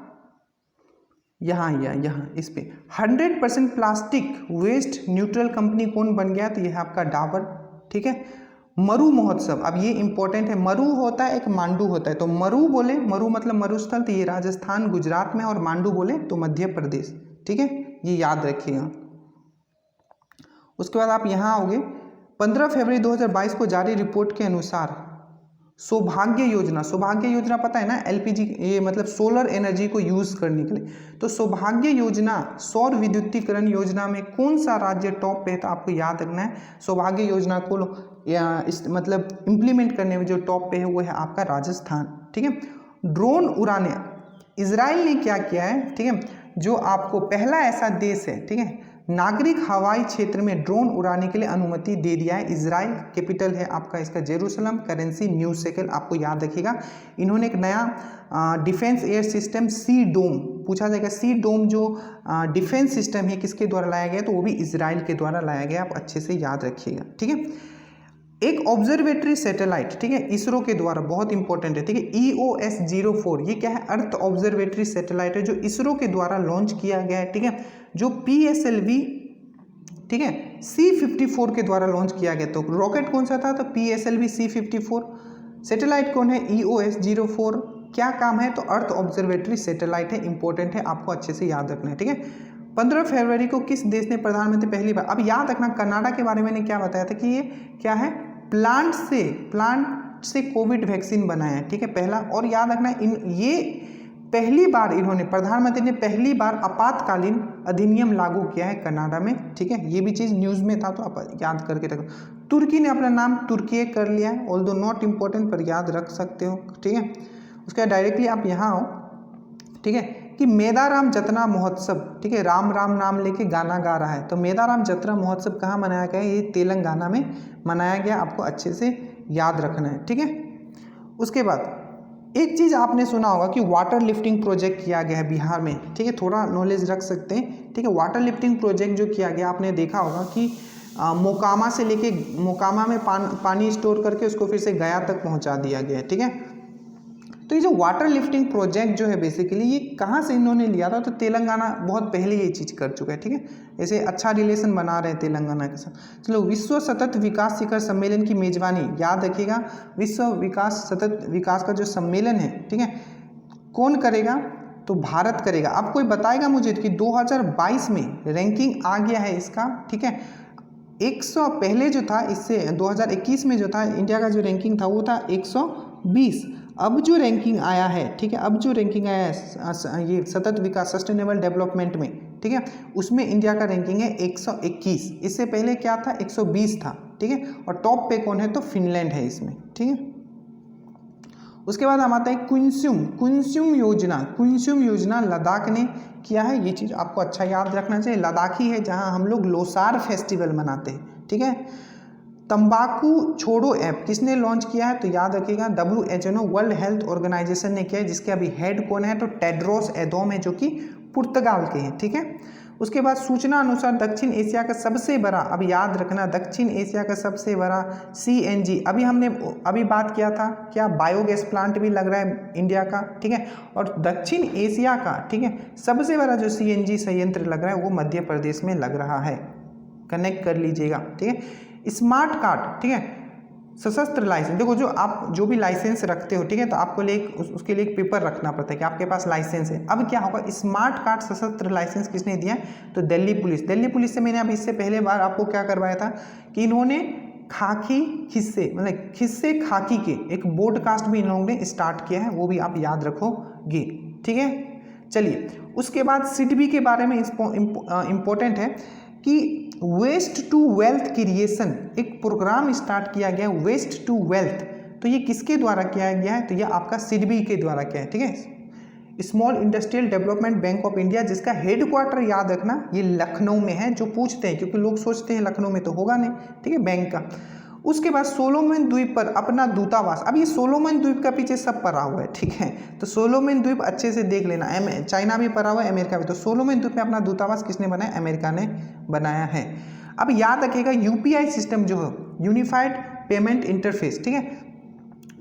यहाँ इस पे 100% प्लास्टिक वेस्ट न्यूट्रल कंपनी कौन बन गया, तो यह है आपका डाबर, ठीक है। मरु महोत्सव, अब ये इंपॉर्टेंट है, मरु होता है एक मांडू होता है, तो मरु बोले, मरु मतलब मरुस्थल, तो ये राजस्थान गुजरात में, और मांडू बोले तो मध्य प्रदेश, ठीक है, ये याद रखिएगा। उसके बाद आप यहाँ आओगे, 15 फरवरी 2022 को जारी रिपोर्ट के अनुसार सौभाग्य योजना पता है ना, LPG, ये मतलब सोलर एनर्जी को यूज़ करने के लिए, तो सौभाग्य योजना सौर विद्युतीकरण योजना में कौन सा राज्य टॉप पे है, तो आपको याद रखना है सौभाग्य योजना को मतलब इम्प्लीमेंट करने में जो टॉप पे है वो है आपका राजस्थान, ठीक है। ड्रोन उड़ाने इजराइल ने क्या किया है, ठीक है, जो आपको पहला ऐसा देश है, ठीक है, नागरिक हवाई क्षेत्र में ड्रोन उड़ाने के लिए अनुमति दे दिया है इजराइल। कैपिटल है आपका इसका जेरूसलम, करेंसी न्यू शेकेल, आपको याद रखिएगा। इन्होंने एक नया डिफेंस एयर सिस्टम सी डोम, पूछा जाएगा सी डोम जो डिफेंस सिस्टम है किसके द्वारा लाया गया, तो वो भी इजराइल के द्वारा लाया गया, आप अच्छे से याद रखिएगा, ठीक है। एक ऑब्जर्वेटरी सैटेलाइट, ठीक है, इसरो के द्वारा, बहुत इंपॉर्टेंट है, ठीक है, EOS-04, ये क्या है, अर्थ ऑब्जर्वेटरी सैटेलाइट है जो इसरो के द्वारा लॉन्च किया गया है, ठीक है, जो PSLV, ठीक है, C-54 के द्वारा लॉन्च किया गया। तो रॉकेट कौन सा था, तो PSLV C-54। सैटेलाइट कौन है, EOS-04। क्या काम है, तो अर्थ ऑब्जर्वेटरी सैटेलाइट है, इंपॉर्टेंट है, आपको अच्छे से याद रखना है, ठीक है। 15 फरवरी को किस देश ने प्रधानमंत्री पहली बार, अब याद रखना कनाडा के बारे में मैंने क्या बताया था कि ये क्या है, प्लांट से कोविड वैक्सीन बनाया है, ठीक है, पहला। और याद रखना ये पहली बार इन्होंने, प्रधानमंत्री ने पहली बार आपातकालीन अधिनियम लागू किया है कनाडा में, ठीक है, ये भी चीज़ न्यूज़ में था तो आप याद करके रखो। तुर्की ने अपना नाम तुर्की कर लिया है, ऑल्दो नॉट इम्पोर्टेंट पर याद रख सकते हो, ठीक है। उसके बाद डायरेक्टली आप यहाँ आओ, ठीक है, कि मेदाराम जतरा महोत्सव, ठीक है, राम राम नाम लेके गाना गा रहा है, तो मेदाराम जतरा महोत्सव कहाँ मनाया गया है, ये तेलंगाना में मनाया गया, आपको अच्छे से याद रखना है, ठीक है। उसके बाद एक चीज़ आपने सुना होगा कि वाटर लिफ्टिंग प्रोजेक्ट किया गया है बिहार में, ठीक है, थोड़ा नॉलेज रख सकते हैं, ठीक है। वाटर लिफ्टिंग प्रोजेक्ट जो किया गया, आपने देखा होगा कि मोकामा से लेके, मोकामा में पानी स्टोर करके उसको फिर से गया तक पहुंचा दिया गया है, ठीक है। तो ये जो वाटर लिफ्टिंग प्रोजेक्ट जो है बेसिकली ये कहाँ से इन्होंने लिया था, तो तेलंगाना बहुत पहले ये चीज़ कर चुका है, ठीक है, ऐसे अच्छा रिलेशन बना रहे हैं तेलंगाना के साथ। चलो, विश्व सतत विकास शिखर सम्मेलन की मेजबानी याद रखिएगा, विश्व विकास सतत विकास का जो सम्मेलन है, ठीक है, कौन करेगा, तो भारत करेगा। अब कोई बताएगा मुझे कि 2022 में रैंकिंग आ गया है इसका, ठीक है, 100 पहले जो था, इससे 2021 में जो था इंडिया का जो रैंकिंग था वो था 120। अब जो रैंकिंग आया है, ठीक है, अब जो रैंकिंग आया है ये सतत विकास सस्टेनेबल डेवलपमेंट में, ठीक है, उसमें इंडिया का रैंकिंग है 121। इससे पहले क्या था, 120 था, ठीक है। और टॉप पे कौन है, तो फिनलैंड है इसमें, ठीक है। उसके बाद हम आते हैं कुंसुम योजना लद्दाख ने किया है, ये चीज़ आपको अच्छा याद रखना चाहिए, लद्दाखी है जहां हम लोग लोसार फेस्टिवल मनाते हैं, ठीक है। तंबाकू छोड़ो ऐप किसने लॉन्च किया है, तो याद रखिएगा WHO वर्ल्ड हेल्थ ऑर्गेनाइजेशन ने किया है, जिसके अभी हेड कौन है, तो टेड्रोस एडोम है जो कि पुर्तगाल के हैं, ठीक है। उसके बाद सूचना अनुसार दक्षिण एशिया का सबसे बड़ा, अब याद रखना दक्षिण एशिया का सबसे बड़ा CNG, अभी बात किया था क्या, बायोगैस प्लांट भी लग रहा है इंडिया का, ठीक है। और दक्षिण एशिया का, ठीक है, सबसे बड़ा जो CNG संयंत्र लग रहा है वो मध्य प्रदेश में लग रहा है, कनेक्ट कर लीजिएगा, ठीक है। स्मार्ट कार्ड, ठीक है, सशस्त्र लाइसेंस, देखो जो भी लाइसेंस रखते हो, ठीक है, तो आपको उसके लिए एक पेपर रखना पड़ता है कि आपके पास लाइसेंस है। अब क्या होगा, स्मार्ट कार्ड सशस्त्र लाइसेंस किसने दिया है, तो दिल्ली पुलिस से मैंने अब इससे पहले बार आपको क्या करवाया था कि इन्होंने खाकी हिस्से, मतलब हिस्से खाकी के एक पॉडकास्ट भी इन लोगों ने स्टार्ट किया है, वो भी आप याद रखोगे, ठीक है। चलिए, उसके बाद सिडबी के बारे में इम्पोर्टेंट है कि वेस्ट टू वेल्थ क्रिएशन एक प्रोग्राम स्टार्ट किया गया, वेस्ट टू वेल्थ, तो ये किसके द्वारा किया गया है, तो ये आपका सिडबी के द्वारा किया है, ठीक है, small industrial development bank of India, जिसका हेडक्वार्टर याद रखना ये लखनऊ में है, जो पूछते हैं क्योंकि लोग सोचते हैं लखनऊ में तो होगा नहीं, ठीक है, बैंक का। उसके बाद सोलोमन द्वीप पर अपना दूतावास, अब ये सोलोमन द्वीप का पीछे सब पड़ा हुआ है, ठीक है, तो सोलोमन द्वीप अच्छे से देख लेना, चाइना भी पड़ा हुआ है, अमेरिका भी, तो सोलोमन द्वीप में अपना दूतावास किसने बनाया, अमेरिका ने बनाया है। अब याद रखिएगा UPI सिस्टम जो है, यूनिफाइड पेमेंट इंटरफेस, ठीक है,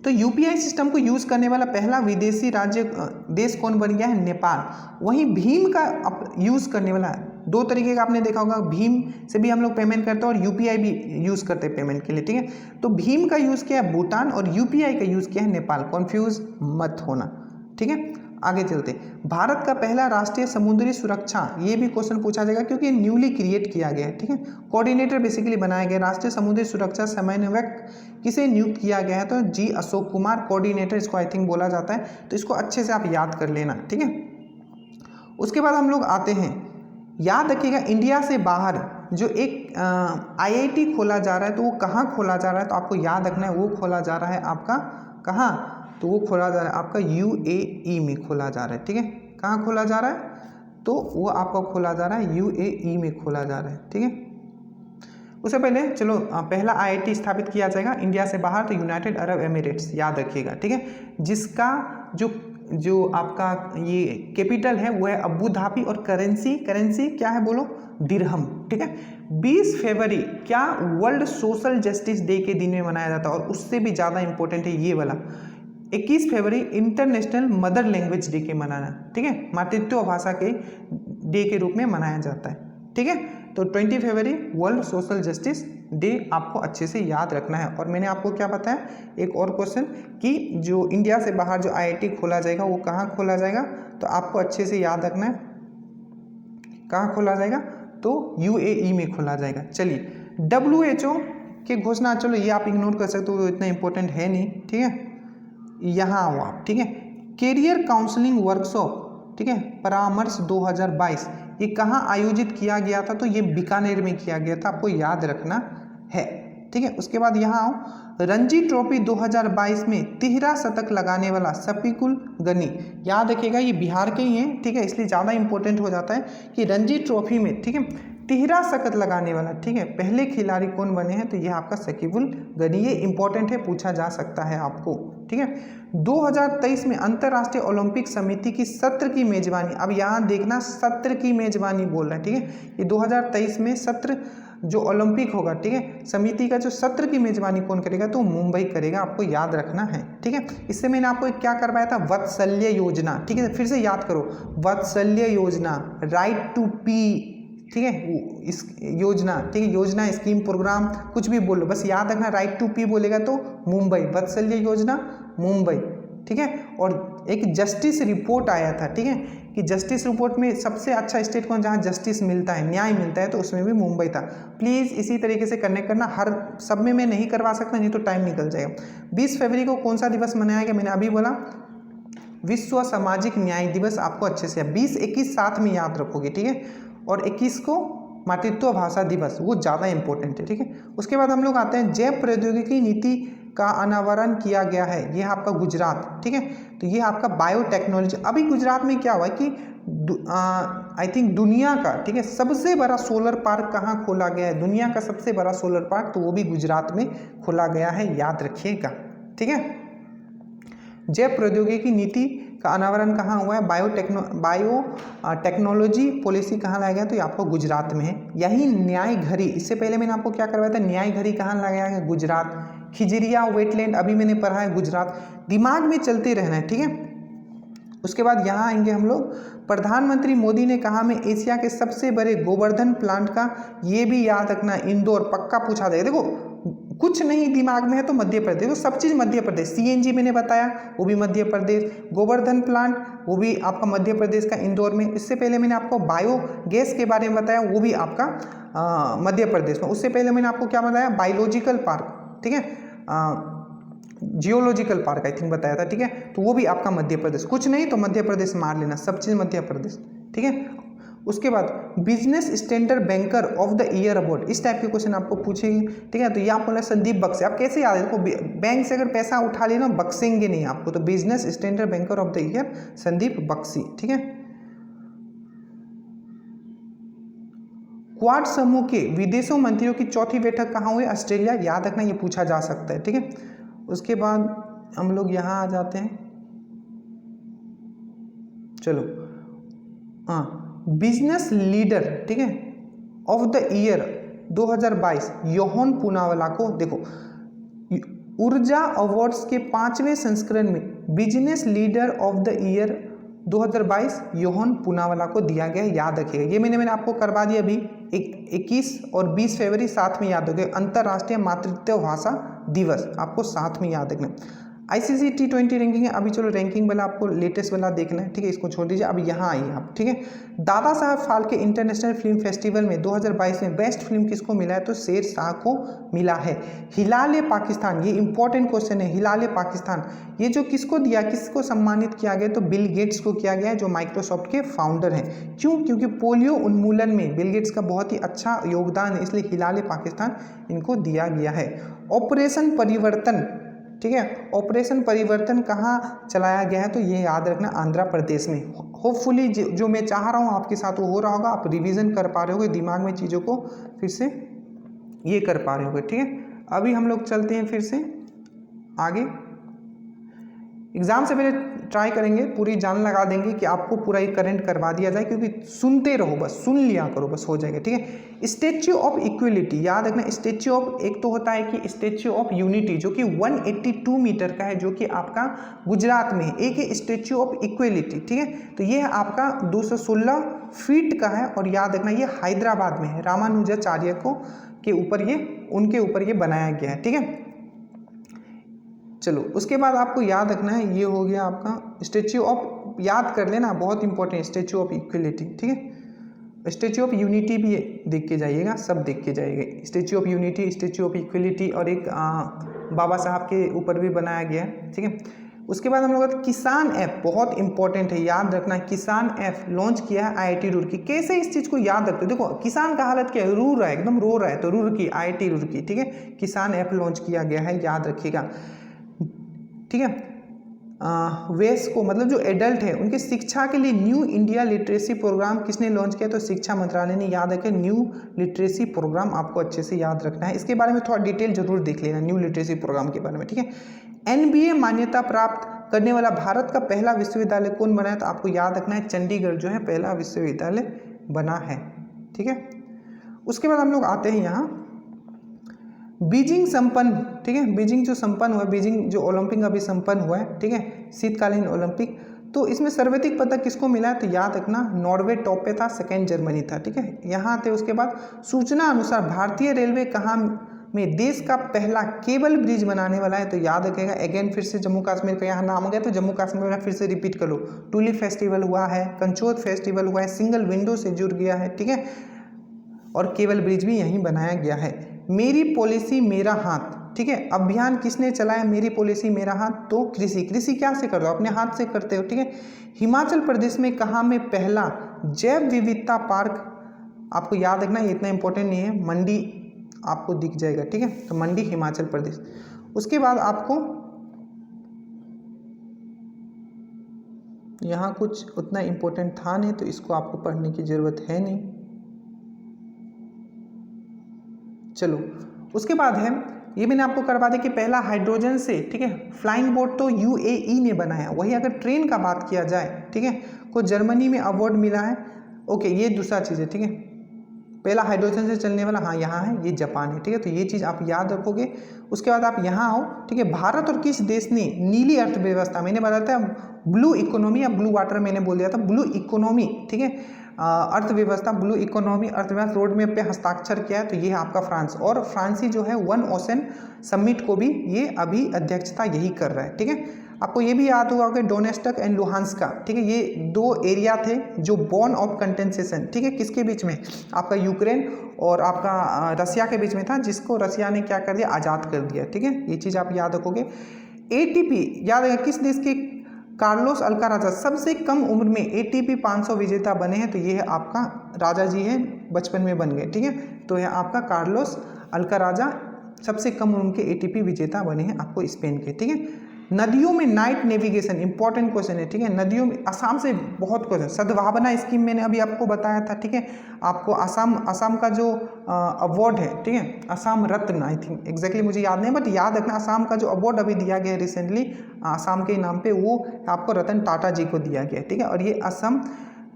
तो UPI सिस्टम को यूज़ करने वाला पहला विदेशी देश कौन बन गया है, नेपाल। वहीं भीम का यूज़ करने वाला, दो तरीके का आपने देखा होगा, भीम से भी हम लोग पेमेंट करते हैं और UPI भी यूज़ करते हैं पेमेंट के लिए, ठीक है। तो भीम का यूज़ किया है भूटान और UPI का यूज़ किया है नेपाल, कन्फ्यूज मत होना, ठीक है। आगे चलते, भारत का पहला राष्ट्रीय समुद्री सुरक्षा, ये भी क्वेश्चन पूछा जाएगा क्योंकि न्यूली क्रिएट किया गया है, ठीक है। कोऑर्डिनेटर बेसिकली बनाया गया, राष्ट्रीय समुद्री सुरक्षा समन्वयक किसे नियुक्त किया गया है, तो G अशोक कुमार कोऑर्डिनेटर इसको आई थिंक बोला जाता है, तो इसको अच्छे से आप याद कर लेना, ठीक है। उसके बाद हम लोग आते हैं, याद रखिएगा इंडिया से बाहर जो एक IIT खोला जा रहा है, तो वो कहाँ खोला जा रहा है, तो आपको याद रखना है वो खोला जा रहा है आपका कहाँ, तो वो खोला जा रहा है आपका UAE में खोला जा रहा है, ठीक है। कहाँ खोला जा रहा है? तो वो आपका खोला जा रहा है UAE में खोला जा रहा है, ठीक है। उससे पहले चलो पहला IIT स्थापित किया जाएगा इंडिया से बाहर, तो यूनाइटेड अरब एमिरेट्स, याद रखिएगा, ठीक है। जिसका जो आपका ये कैपिटल है वो है अबू धाबी, और करेंसी क्या है बोलो? दिरहम, ठीक है। 20 फरवरी क्या वर्ल्ड सोशल जस्टिस डे के दिन में मनाया जाता है, और उससे भी ज़्यादा इंपॉर्टेंट है ये वाला 21 फरवरी इंटरनेशनल मदर लैंग्वेज डे के मनाना, ठीक है। मातृत्व भाषा के डे के रूप में मनाया जाता है, ठीक है। तो 20 फरवरी वर्ल्ड सोशल जस्टिस डे आपको अच्छे से याद रखना है। और मैंने आपको क्या बताया, एक और क्वेश्चन कि जो इंडिया से बाहर जो IIT खोला जाएगा वो कहाँ खोला जाएगा, तो आपको अच्छे से याद रखना है कहाँ खोला जाएगा, तो UAE में खोला जाएगा। चलिए WHO के घोषणा, चलो ये आप इग्नोर कर सकते हो, तो इतना इंपॉर्टेंट है नहीं, ठीक है। यहाँ आओ आप, ठीक है। कैरियर काउंसलिंग वर्कशॉप, ठीक है, परामर्श 2022 ये कहाँ आयोजित किया गया था, तो ये बीकानेर में किया गया था, आपको याद रखना है, ठीक है। उसके बाद यहाँ आओ, रणजी ट्रॉफी 2022 में तिहरा शतक लगाने वाला शफीकुल गनी, याद रखिएगा ये बिहार के ही हैं, ठीक है, इसलिए ज़्यादा इंपॉर्टेंट हो जाता है कि रणजी ट्रॉफी में, ठीक है, तिहरा शतक लगाने वाला, ठीक है, पहले खिलाड़ी कौन बने हैं, तो यह आपका शकीबुल गनी, ये इंपॉर्टेंट है, पूछा जा सकता है आपको, ठीक है। 2023 में अंतर्राष्ट्रीय ओलंपिक समिति की सत्र की मेजबानी, अब यहाँ देखना सत्र की मेजबानी बोल रहा है, ठीक है। ये 2023 में सत्र जो ओलंपिक होगा, ठीक है, समिति का जो सत्र की मेजबानी कौन करेगा, तो मुंबई करेगा, आपको याद रखना है, ठीक है। इससे मैंने आपको क्या करवाया था, वत्सल्य योजना, ठीक है, फिर से याद करो, वत्सल्य योजना, राइट टू पी, ठीक है, इस योजना, ठीक है, योजना, स्कीम, प्रोग्राम, कुछ भी बोलो, बस याद रखना राइट टू पी बोलेगा तो मुंबई, वत्सल्य योजना मुंबई, ठीक है। और एक जस्टिस रिपोर्ट आया था, ठीक है, कि जस्टिस रिपोर्ट में सबसे अच्छा स्टेट कौन, जहाँ जस्टिस मिलता है, न्याय मिलता है, तो उसमें भी मुंबई था। प्लीज़ इसी तरीके से कनेक्ट करना, हर सब में मैं नहीं करवा सकता, नहीं तो टाइम निकल जाएगा। 20 फरवरी को कौन सा दिवस मनाया गया, मैंने अभी बोला विश्व सामाजिक न्याय दिवस, आपको अच्छे से 20-21 साथ में याद रखोगे, ठीक है। और 21 को मातृत्व भाषा दिवस, वो ज़्यादा इंपॉर्टेंट है, ठीक है। उसके बाद हम लोग आते हैं, जैव प्रौद्योगिकी नीति का अनावरण किया गया है, यह आपका गुजरात, ठीक है। तो ये आपका बायोटेक्नोलॉजी, अभी गुजरात में क्या हुआ है कि आई थिंक दुनिया का, ठीक है, सबसे बड़ा सोलर पार्क कहाँ खोला गया है, दुनिया का सबसे बड़ा सोलर पार्क, तो वो भी गुजरात में खोला गया है, याद रखिएगा, ठीक है। जैव प्रौद्योगिकी नीति का अनावरण कहाँ हुआ है, बायोटेक्नोलॉजी पॉलिसी कहाँ लाया गया, तो ये आपको गुजरात में है। यही न्याय घड़ी, इससे पहले मैंने आपको क्या करवाया था, न्याय घड़ी कहाँ लगाया गया, गुजरात। खिजरिया वेटलैंड अभी मैंने पढ़ा है, गुजरात। दिमाग में चलते रहना है, ठीक है। उसके बाद यहाँ आएंगे हम लोग, प्रधानमंत्री मोदी ने कहा मैं एशिया के सबसे बड़े गोवर्धन प्लांट का, ये भी याद रखना, इंदौर, पक्का पूछा जाएगा। देखो कुछ नहीं दिमाग में है तो मध्य प्रदेश, देखो सब चीज़ मध्य प्रदेश। CNG मैंने बताया वो भी मध्य प्रदेश, गोवर्धन प्लांट वो भी आपका मध्य प्रदेश का इंदौर में। इससे पहले मैंने आपको बायोगैस के बारे में बताया, वो भी आपका मध्य प्रदेश में। उससे पहले मैंने आपको क्या बताया, बायोलॉजिकल पार्क, ठीक है, जियोलॉजिकल पार्क आई थिंक बताया था, ठीक है, तो वो भी आपका मध्य प्रदेश। कुछ नहीं तो मध्य प्रदेश मार लेना, सब चीज़ मध्य प्रदेश, ठीक है। उसके बाद business Standard banker of the year award, इस टाइप के क्वेश्चन आपको पूछेंगे, ठीक है। तो ये आप बोला संदीप बख्शी, आप कैसे याद है, देखो बैंक से अगर पैसा उठा लेना बख्शेंगे नहीं आपको, तो Business Standard banker of the year Sandeep Bakshi, ठीक है। क्वाड समूह के विदेशों मंत्रियों की चौथी बैठक कहाँ हुई, ऑस्ट्रेलिया, याद रखना, ये पूछा जा सकता है, ठीक है। उसके बाद हम लोग यहाँ आ जाते हैं, चलो हाँ, बिजनेस लीडर, ठीक है, of the year 2022 Yohan Poonawalla को, देखो ऊर्जा अवार्ड्स के 5वें संस्करण में business leader of the year 2022 Yohan Poonawalla को दिया गया, याद रखिएगा। ये मैंने आपको करवा दिया अभी, 21 और 20 फरवरी साथ में याद रखिएगा। अंतर्राष्ट्रीय मातृत्व भाषा दिवस आपको साथ में याद रखना। ICC T20 रैंकिंग है, अभी चलो रैंकिंग वाला आपको लेटेस्ट वाला देखना है, ठीक है, इसको छोड़ दीजिए। अब यहाँ आइए आप, ठीक है। Dada Saheb Phalke international film festival में 2022 में बेस्ट फिल्म किसको मिला है, तो शेर शाह को मिला है। हिलाल पाकिस्तान, ये इंपॉर्टेंट क्वेश्चन है, हिलाल पाकिस्तान ये जो किसको दिया, किसको सम्मानित किया गया, तो बिल गेट्स को किया गया है, जो माइक्रोसॉफ्ट के फाउंडर हैं। क्यों, क्योंकि पोलियो उन्मूलन में बिल गेट्स का बहुत ही अच्छा योगदान है, इसलिए हिलाल पाकिस्तान इनको दिया गया है। ऑपरेशन परिवर्तन ठीक है। ऑपरेशन परिवर्तन कहाँ चलाया गया है, तो ये याद रखना आंध्र प्रदेश में। होपफुली जो मैं चाह रहा हूँ आपके साथ वो हो रहा होगा, आप रिवीजन कर पा रहे होगे, दिमाग में चीज़ों को फिर से ये कर पा रहे होगे, ठीक है। अभी हम लोग चलते हैं फिर से आगे। एग्जाम से पहले ट्राई करेंगे, पूरी जान लगा देंगे कि आपको पूरा ये करंट करवा दिया जाए, क्योंकि सुनते रहो, बस सुन लिया करो, बस हो जाएगा, ठीक है। स्टैच्यू ऑफ इक्वलिटी याद रखना। स्टैच्यू ऑफ, एक तो होता है कि स्टैच्यू ऑफ यूनिटी जो कि 182 मीटर का है, जो कि आपका गुजरात में है। एक है स्टैच्यू ऑफ इक्वलिटी, ठीक है, तो ये है आपका 216 फीट का है, और याद रखना ये हैदराबाद में है। रामानुजाचार्य को के ऊपर ये, उनके ऊपर ये बनाया गया है, ठीक है। चलो उसके बाद आपको याद रखना है, ये हो गया आपका स्टैच्यू ऑफ, याद कर लेना, बहुत इंपॉर्टेंट, स्टैच्यू ऑफ इक्वलिटी, ठीक है। स्टैच्यू ऑफ यूनिटी भी देख के जाइएगा, सब देख के जाइएगा। Statue of unity, statue of equality, और एक बाबा साहब के ऊपर भी बनाया गया है, ठीक है। उसके बाद हम लोग किसान ऐप, बहुत इंपॉर्टेंट है, याद रखना। किसान ऐप लॉन्च किया है IIT रुड़की। कैसे इस चीज़ को याद रखते हो, देखो किसान का हालत क्या है, रो रहा है, एकदम रो रहा है, तो रुड़की, IIT रुड़की, ठीक है। किसान ऐप लॉन्च किया गया है, याद रखिएगा, ठीक है। वेस को, मतलब जो एडल्ट है उनके शिक्षा के लिए न्यू इंडिया लिटरेसी प्रोग्राम किसने लॉन्च किया, तो शिक्षा मंत्रालय ने। याद रखें, न्यू लिटरेसी प्रोग्राम आपको अच्छे से याद रखना है, इसके बारे में थोड़ा डिटेल जरूर देख लेना, न्यू लिटरेसी प्रोग्राम के बारे में, ठीक है। NBA मान्यता प्राप्त करने वाला भारत का पहला विश्वविद्यालय कौन बना है, तो आपको याद रखना है चंडीगढ़ जो है पहला विश्वविद्यालय बना है, ठीक है। उसके बाद हम लोग आते हैं यहाँ बीजिंग संपन्न, ठीक है। बीजिंग जो संपन्न हुआ, बीजिंग जो ओलंपिक अभी संपन्न हुआ है, ठीक है, शीतकालीन ओलंपिक, तो इसमें सर्वाधिक पदक किसको मिला है, तो याद रखना नॉर्वे टॉप पे था, सेकेंड जर्मनी था, ठीक है। यहाँ थे। उसके बाद सूचना अनुसार भारतीय रेलवे कहाँ में देश का पहला केबल ब्रिज बनाने वाला है, तो याद रखेगा, अगेन फिर से जम्मू कश्मीर का यहाँ नाम हो गया, तो जम्मू कश्मीर में फिर से रिपीट कर लो। टूलिप फेस्टिवल हुआ है, कंचोत फेस्टिवल हुआ है, सिंगल विंडो से जुड़ गया है, ठीक है, और केबल ब्रिज भी यहीं बनाया गया है। मेरी पॉलिसी मेरा हाथ, ठीक है, अभियान किसने चलाया, मेरी पॉलिसी मेरा हाथ, तो कृषि क्या से कर रहे हो, अपने हाथ से करते हो, ठीक है। हिमाचल प्रदेश में कहाँ में पहला जैव विविधता पार्क, आपको याद रखना, ये इतना इंपॉर्टेंट नहीं है, मंडी आपको दिख जाएगा, ठीक है, तो मंडी हिमाचल प्रदेश। उसके बाद आपको यहाँ कुछ उतना इंपॉर्टेंट था नहीं, तो इसको आपको पढ़ने की जरूरत है नहीं। चलो उसके बाद है, ये मैंने आपको करवा दिया कि पहला हाइड्रोजन से, ठीक है, फ्लाइंग बोट तो UAE ने बनाया। वही अगर ट्रेन का बात किया जाए, ठीक है, को जर्मनी में अवार्ड मिला है, ओके, ये दूसरा चीज़ है, ठीक है। पहला हाइड्रोजन से चलने वाला, हाँ यहाँ है, ये जापान है, ठीक है, तो ये चीज़ आप याद रखोगे। उसके बाद आप यहाँ आओ, ठीक है, भारत और किस देश ने नीली अर्थव्यवस्था, मैंने बताया था ब्लू इकोनॉमी या ब्लू वाटर, मैंने बोल दिया था ब्लू इकोनॉमी, ठीक है, अर्थव्यवस्था, ब्लू इकोनॉमी अर्थव्यवस्था रोड मैप पे हस्ताक्षर किया है, तो ये है आपका फ्रांस। और फ्रांसी जो है वन ओशन समिट को भी ये अभी अध्यक्षता यही कर रहा है, ठीक है। आपको ये भी याद होगा कि डोनेस्टक एंड लुहांस्का, ठीक है, ये दो एरिया थे जो बॉर्न ऑफ कंटेंसेशन, ठीक है, किसके बीच में, आपका यूक्रेन और आपका रसिया के बीच में था, जिसको रसिया ने क्या कर दिया, आज़ाद कर दिया, ठीक है, ये चीज़ आप याद रखोगे। ATP याद रखेगा, किस देश के कार्लोस अल्काराजा सबसे कम उम्र में ATP 500 विजेता बने हैं, तो ये है आपका राजा जी है, बचपन में बन गए, ठीक है, तो यह आपका कार्लोस अल्काराजा सबसे कम उम्र के ATP विजेता बने हैं, आपको स्पेन के, ठीक है। नदियों में नाइट नेविगेशन, इंपॉर्टेंट क्वेश्चन है, ठीक है, नदियों में आसाम से बहुत क्वेश्चन, सद्भावना स्कीम मैंने अभी आपको बताया था, ठीक है, आपको आसाम का जो अवार्ड है, ठीक है, आसाम रत्न, आई थिंक एग्जैक्टली मुझे याद नहीं, बट याद रखना आसाम का जो अवार्ड अभी दिया गया है रिसेंटली आसाम के नाम पे, वो आपको रतन टाटा जी को दिया गया है, ठीक है। और ये असम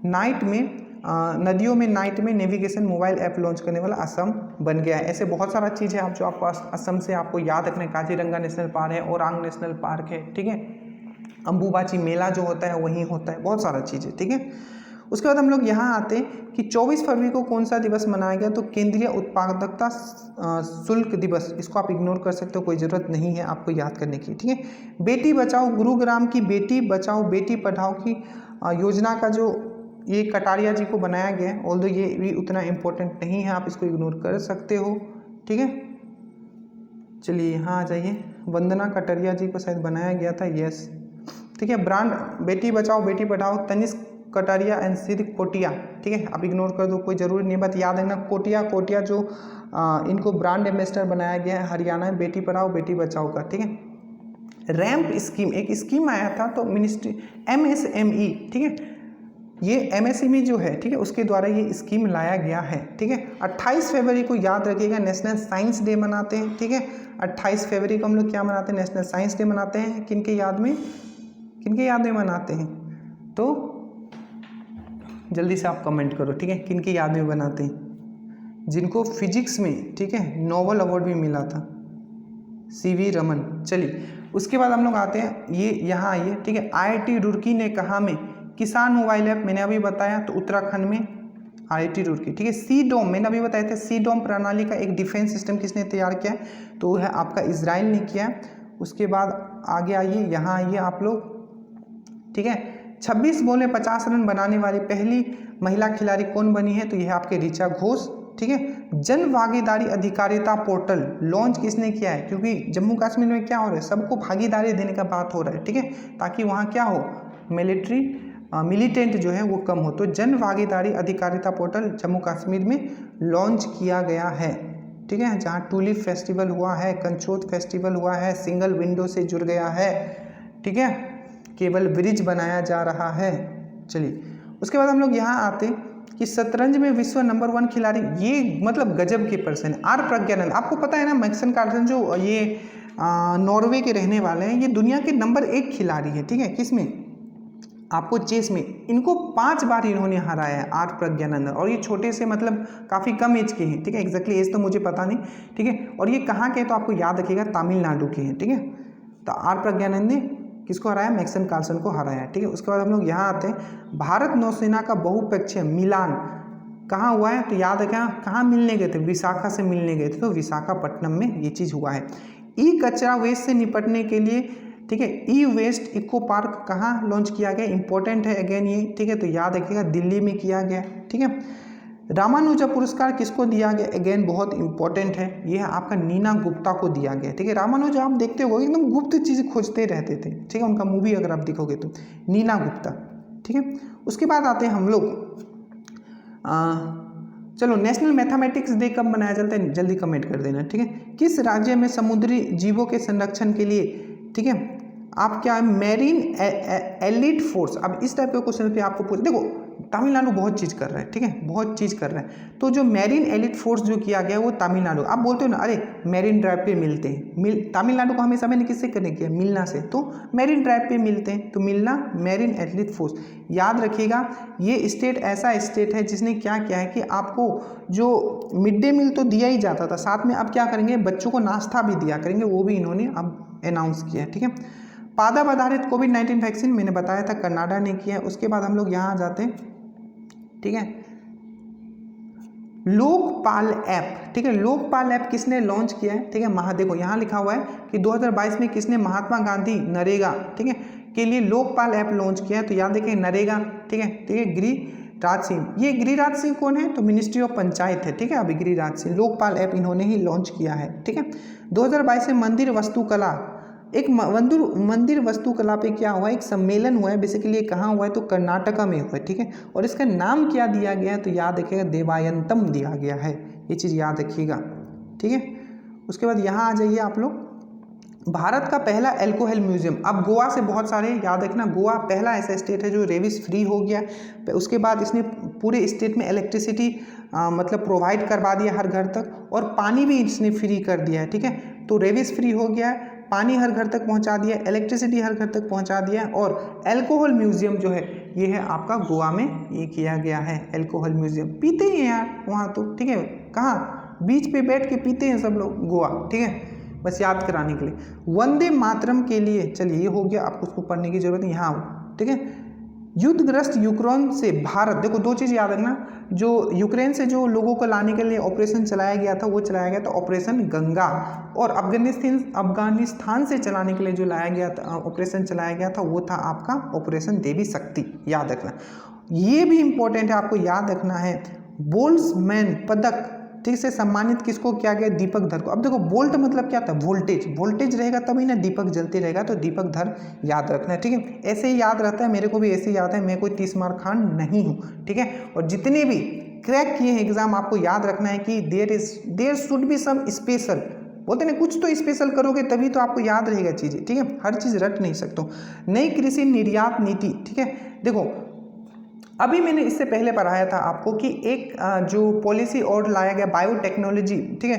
नाइट में नदियों में नाइट में नेविगेशन मोबाइल ऐप लॉन्च करने वाला असम बन गया है। ऐसे बहुत सारा चीज़ है आप जो आपको असम से आपको याद रखना है। काजीरंगा नेशनल पार्क है, ओरांग नेशनल पार्क है, ठीक है, अम्बुबाची मेला जो होता है वहीं होता है, बहुत सारा चीज़ है, ठीक है। उसके बाद हम लोग यहाँ आते हैं कि 24 फरवरी को कौन सा दिवस मनाया गया, तो केंद्रीय उत्पादकता शुल्क दिवस, इसको आप इग्नोर कर सकते हो, कोई ज़रूरत नहीं है आपको याद करने की, ठीक है। बेटी बचाओ, गुरुग्राम की बेटी बचाओ बेटी पढ़ाओ की योजना का जो ये कटारिया जी को बनाया गया है, ऑल्दो ये भी उतना इम्पोर्टेंट नहीं है, आप इसको इग्नोर कर सकते हो, ठीक है। चलिए यहाँ आ जाइए, वंदना कटारिया जी को शायद बनाया गया था, यस, ठीक है। ब्रांड बेटी बचाओ बेटी पढ़ाओ, तनिष्क कटारिया एंड सिद्ध कोटिया, ठीक है, आप इग्नोर कर दो, कोई ज़रूरी नहीं, बात याद रखना कोटिया जो इनको ब्रांड एम्बेसडर बनाया गया है हरियाणा में बेटी पढ़ाओ बेटी बचाओ का, ठीक है। रैंप स्कीम एक स्कीम आया था, तो मिनिस्ट्री MSME, ठीक है, ये MSME जो है, ठीक है, उसके द्वारा ये स्कीम लाया गया है, ठीक है। 28 फरवरी को याद रखिएगा नेशनल साइंस डे मनाते हैं, ठीक है। 28 फरवरी को हम लोग क्या मनाते हैं, नेशनल साइंस डे मनाते हैं। किनके याद में मनाते हैं, तो जल्दी से आप कमेंट करो, ठीक है, किनके याद में बनाते हैं, जिनको फिजिक्स में, ठीक है, नोबेल अवार्ड भी मिला था, CV रमन। चलिए उसके बाद हम लोग आते हैं, ये यहाँ आइए, ठीक है, IIT रुड़की ने कहा में किसान मोबाइल ऐप, मैंने अभी बताया, तो उत्तराखंड में IIT रुड़की, ठीक है। CDOM मैंने अभी बताया था, CDOM प्रणाली का एक डिफेंस सिस्टम किसने तैयार किया है, तो वो है आपका इजराइल ने किया है। उसके बाद आगे आइए, यहाँ आइए आप लोग, ठीक है। 26 बॉल में 50 रन बनाने वाली पहली महिला खिलाड़ी कौन बनी है, तो यह आपके ऋचा घोष, ठीक है। जन भागीदारी अधिकारिता पोर्टल लॉन्च किसने किया है, क्योंकि जम्मू कश्मीर में क्या हो रहा है, सबको भागीदारी देने का बात हो रहा है, ठीक है, ताकि वहाँ क्या हो, मिलिटेंट जो है वो कम हो। तो जन भागीदारी अधिकारिता पोर्टल जम्मू कश्मीर में लॉन्च किया गया है, ठीक है, जहाँ टूलिप फेस्टिवल हुआ है, कंचोत फेस्टिवल हुआ है, सिंगल विंडो से जुड़ गया है, ठीक है, केबल ब्रिज बनाया जा रहा है। चलिए उसके बाद हम लोग यहाँ आते कि शतरंज में विश्व नंबर 1 खिलाड़ी, ये मतलब गजब के पर्सन, आर प्रज्ञानंद। आपको पता है ना, मैग्नस कार्लसन जो ये नॉर्वे के रहने वाले हैं, ये दुनिया के नंबर 1 खिलाड़ी है, ठीक है, किसमें, आपको चेस में। इनको 5 बार इन्होंने हराया है, आर प्रज्ञानंद, और ये छोटे से मतलब काफ़ी कम एज के हैं, ठीक है, एग्जैक्टली एज तो मुझे पता नहीं, ठीक है। और ये कहाँ के हैं, तो आपको याद रखिएगा तमिलनाडु के हैं, ठीक है। तो आर प्रज्ञानंद ने किसको हराया, मैग्नस कार्लसन को हराया, ठीक है। उसके बाद हम लोग यहाँ आते हैं, भारत नौसेना का बहुपक्षीय मिलान कहाँ हुआ है, तो याद है क्या, कहाँ मिलने गए थे, विशाखा से मिलने गए थे, तो विशाखापट्टनम में ये चीज़ हुआ है। ई कचरा वेस्ट से निपटने के लिए, ठीक है, ई वेस्ट इको पार्क कहाँ लॉन्च किया गया, इंपॉर्टेंट है अगेन ये, ठीक है, तो याद रखिएगा दिल्ली में किया गया, ठीक है। रामानुजा पुरस्कार किसको दिया गया, अगेन बहुत इंपॉर्टेंट है, ये है आपका नीना गुप्ता को दिया गया, ठीक है। रामानुजा आप देखते हो एकदम गुप्त चीज़ खोजते रहते थे, ठीक है, उनका मूवी अगर आप देखोगे तो नीना गुप्ता, ठीक है। उसके बाद आते हैं हम लोग, चलो नेशनल मैथमेटिक्स डे कब मनाया जाता है, जल्दी कमेंट कर देना, ठीक है। किस राज्य में समुद्री जीवों के संरक्षण के लिए, ठीक है, आप क्या मैरीन एलिट फोर्स, अब इस टाइप के क्वेश्चन पे आपको पूछ, देखो तमिलनाडु बहुत चीज़ कर रहा है, ठीक है, बहुत चीज़ कर रहा है। तो जो मैरीन एलिट फोर्स जो किया गया वो तमिलनाडु, आप बोलते हो ना अरे मैरीन ड्राइव पे मिलते हैं, तमिलनाडु को हमेशा मैंने किससे कनेक्ट किया, मिलना से, तो मैरीन ड्राइव पे मिलते हैं, तो मिलना मैरीन एलिट फोर्स। याद रखिएगा ये स्टेट ऐसा स्टेट है जिसने क्या किया है कि आपको जो मिड डे मील तो दिया ही जाता था, साथ में अब क्या करेंगे, बच्चों को नाश्ता भी दिया करेंगे, वो भी इन्होंने अब अनाउंस किया है, ठीक है। पादप आधारित कोविड-19 वैक्सीन मैंने बताया था कनाडा ने किया है। उसके बाद हम लोग यहाँ आ जाते हैं, ठीक है, लोकपाल ऐप, ठीक है, लोकपाल ऐप किसने लॉन्च किया है, ठीक है, देखो यहाँ लिखा हुआ है कि 2022 में किसने महात्मा गांधी नरेगा, ठीक है, के लिए लोकपाल ऐप लॉन्च किया है, तो याद देखिए नरेगा, ठीक है, गिरिराज सिंह, ये गिरिराज सिंह कौन है, तो मिनिस्ट्री ऑफ पंचायत है, ठीक है, अभी गिरिराज सिंह, लोकपाल ऐप इन्होंने ही लॉन्च किया है, ठीक है। 2022 में मंदिर वास्तुकला, एक मंदिर वास्तुकला पे क्या हुआ, एक सम्मेलन हुआ है, बेसिकली ये कहाँ हुआ है, तो कर्नाटका में हुआ है, ठीक है। और इसका नाम क्या दिया गया है, तो याद रखिएगा देवायंतम दिया गया है, ये चीज़ याद रखिएगा, ठीक है। उसके बाद यहाँ आ जाइए आप लोग, भारत का पहला अल्कोहल म्यूजियम, अब गोवा से बहुत सारे याद रखना, गोवा पहला ऐसा स्टेट है जो रेबिस फ्री हो गया। उसके बाद इसने पूरे स्टेट में इलेक्ट्रिसिटी मतलब प्रोवाइड करवा दिया हर घर तक, और पानी भी इसने फ्री कर दिया है, ठीक है। तो रेबिस फ्री हो गया है, पानी हर घर तक पहुंचा दिया, इलेक्ट्रिसिटी हर घर तक पहुंचा दिया, और अल्कोहल म्यूजियम जो है ये है आपका गोवा में ये किया गया है, अल्कोहल म्यूजियम। पीते ही हैं यार वहाँ तो, ठीक है, कहाँ, बीच पे बैठ के पीते हैं सब लोग गोवा, ठीक है, बस याद कराने के लिए। वंदे मातरम के लिए, चलिए ये हो गया, आपको उसको पढ़ने की जरूरत नहीं, यहाँ ठीक है। युद्धग्रस्त यूक्रेन से भारत, देखो दो चीज़ याद रखना, जो यूक्रेन से जो लोगों को लाने के लिए ऑपरेशन चलाया गया था वो चलाया गया था ऑपरेशन गंगा, और अफगानिस्तान से चलाने के लिए जो लाया गया था ऑपरेशन चलाया गया था वो था आपका ऑपरेशन देवी शक्ति, याद रखना। ये भी इंपॉर्टेंट है, आपको याद रखना है। बोल्ट्जमैन पदक ठीक से सम्मानित किसको किया गया, दीपक धर को। अब देखो बोल्ट मतलब क्या था, वोल्टेज, वोल्टेज रहेगा तभी ना दीपक जलते रहेगा, तो दीपक धर याद रखना है, ठीक है। ऐसे ही याद रहता है, मेरे को भी ऐसे ही याद है, मैं कोई 30 मार्क खान नहीं हूँ, ठीक है। और जितने भी क्रैक किए हैं एग्जाम, आपको याद रखना है कि there should be some special, बोलते ना कुछ तो स्पेशल करोगे तभी तो आपको याद रहेगा चीज़ें, ठीक है, हर चीज़ रट नहीं सकते हो। नई कृषि निर्यात नीति, ठीक है, देखो अभी मैंने इससे पहले पढ़ाया था आपको कि एक जो पॉलिसी और लाया गया बायोटेक्नोलॉजी, ठीक है,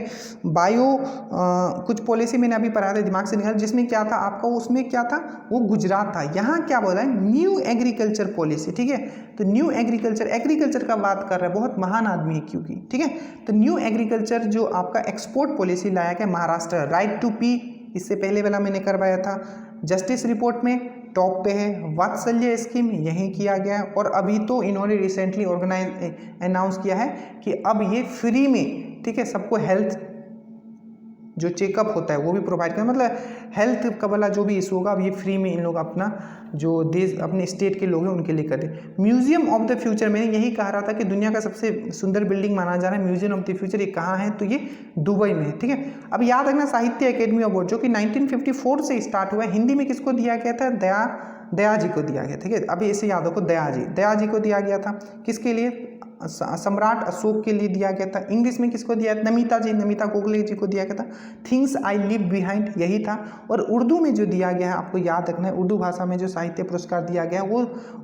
कुछ पॉलिसी मैंने अभी पढ़ाया था, दिमाग से निकल, जिसमें क्या था आपका, उसमें क्या था, वो गुजरात था। यहाँ क्या बोला है, न्यू एग्रीकल्चर पॉलिसी, ठीक है, तो न्यू एग्रीकल्चर का बात कर रहा है, बहुत महान आदमी है क्योंकि, ठीक है, तो न्यू एग्रीकल्चर जो आपका एक्सपोर्ट पॉलिसी लाया गया महाराष्ट्र, राइट टू पी, इससे पहले वाला मैंने करवाया था, जस्टिस रिपोर्ट में टॉप पे है, वात्सल्य स्कीम यहीं किया गया है, और अभी तो इन्होंने रिसेंटली अनाउंस किया है कि अब ये फ्री में, ठीक है, सबको हेल्थ जो चेकअप होता है वो भी प्रोवाइड करें, मतलब हेल्थ का वाला जो भी इशू होगा अब ये फ्री में इन लोग अपना जो देश अपने स्टेट के लोग हैं उनके लिए करें। म्यूजियम ऑफ द फ्यूचर, मैंने यही कहा रहा था कि दुनिया का सबसे सुंदर बिल्डिंग माना जा रहा है म्यूजियम ऑफ द फ्यूचर, ये कहाँ है, तो ये दुबई में है, ठीक है। अब याद रखना साहित्य अकेडमी अवार्ड जो कि 1954 से स्टार्ट हुआ है, हिंदी में किसको दिया गया था, दया जी को दिया गया, ठीक है, अभी इसे याद रखो, दया जी को दिया गया था, किसके लिए, सम्राट अशोक के लिए दिया गया था। इंग्लिश में किसको दिया, नमिता गोखले जी को दिया गया था, थिंग्स आई लिव बिहाइंड यही था। और उर्दू में जो दिया गया है आपको याद रखना है, उर्दू भाषा में जो साहित्य पुरस्कार दिया गया है वो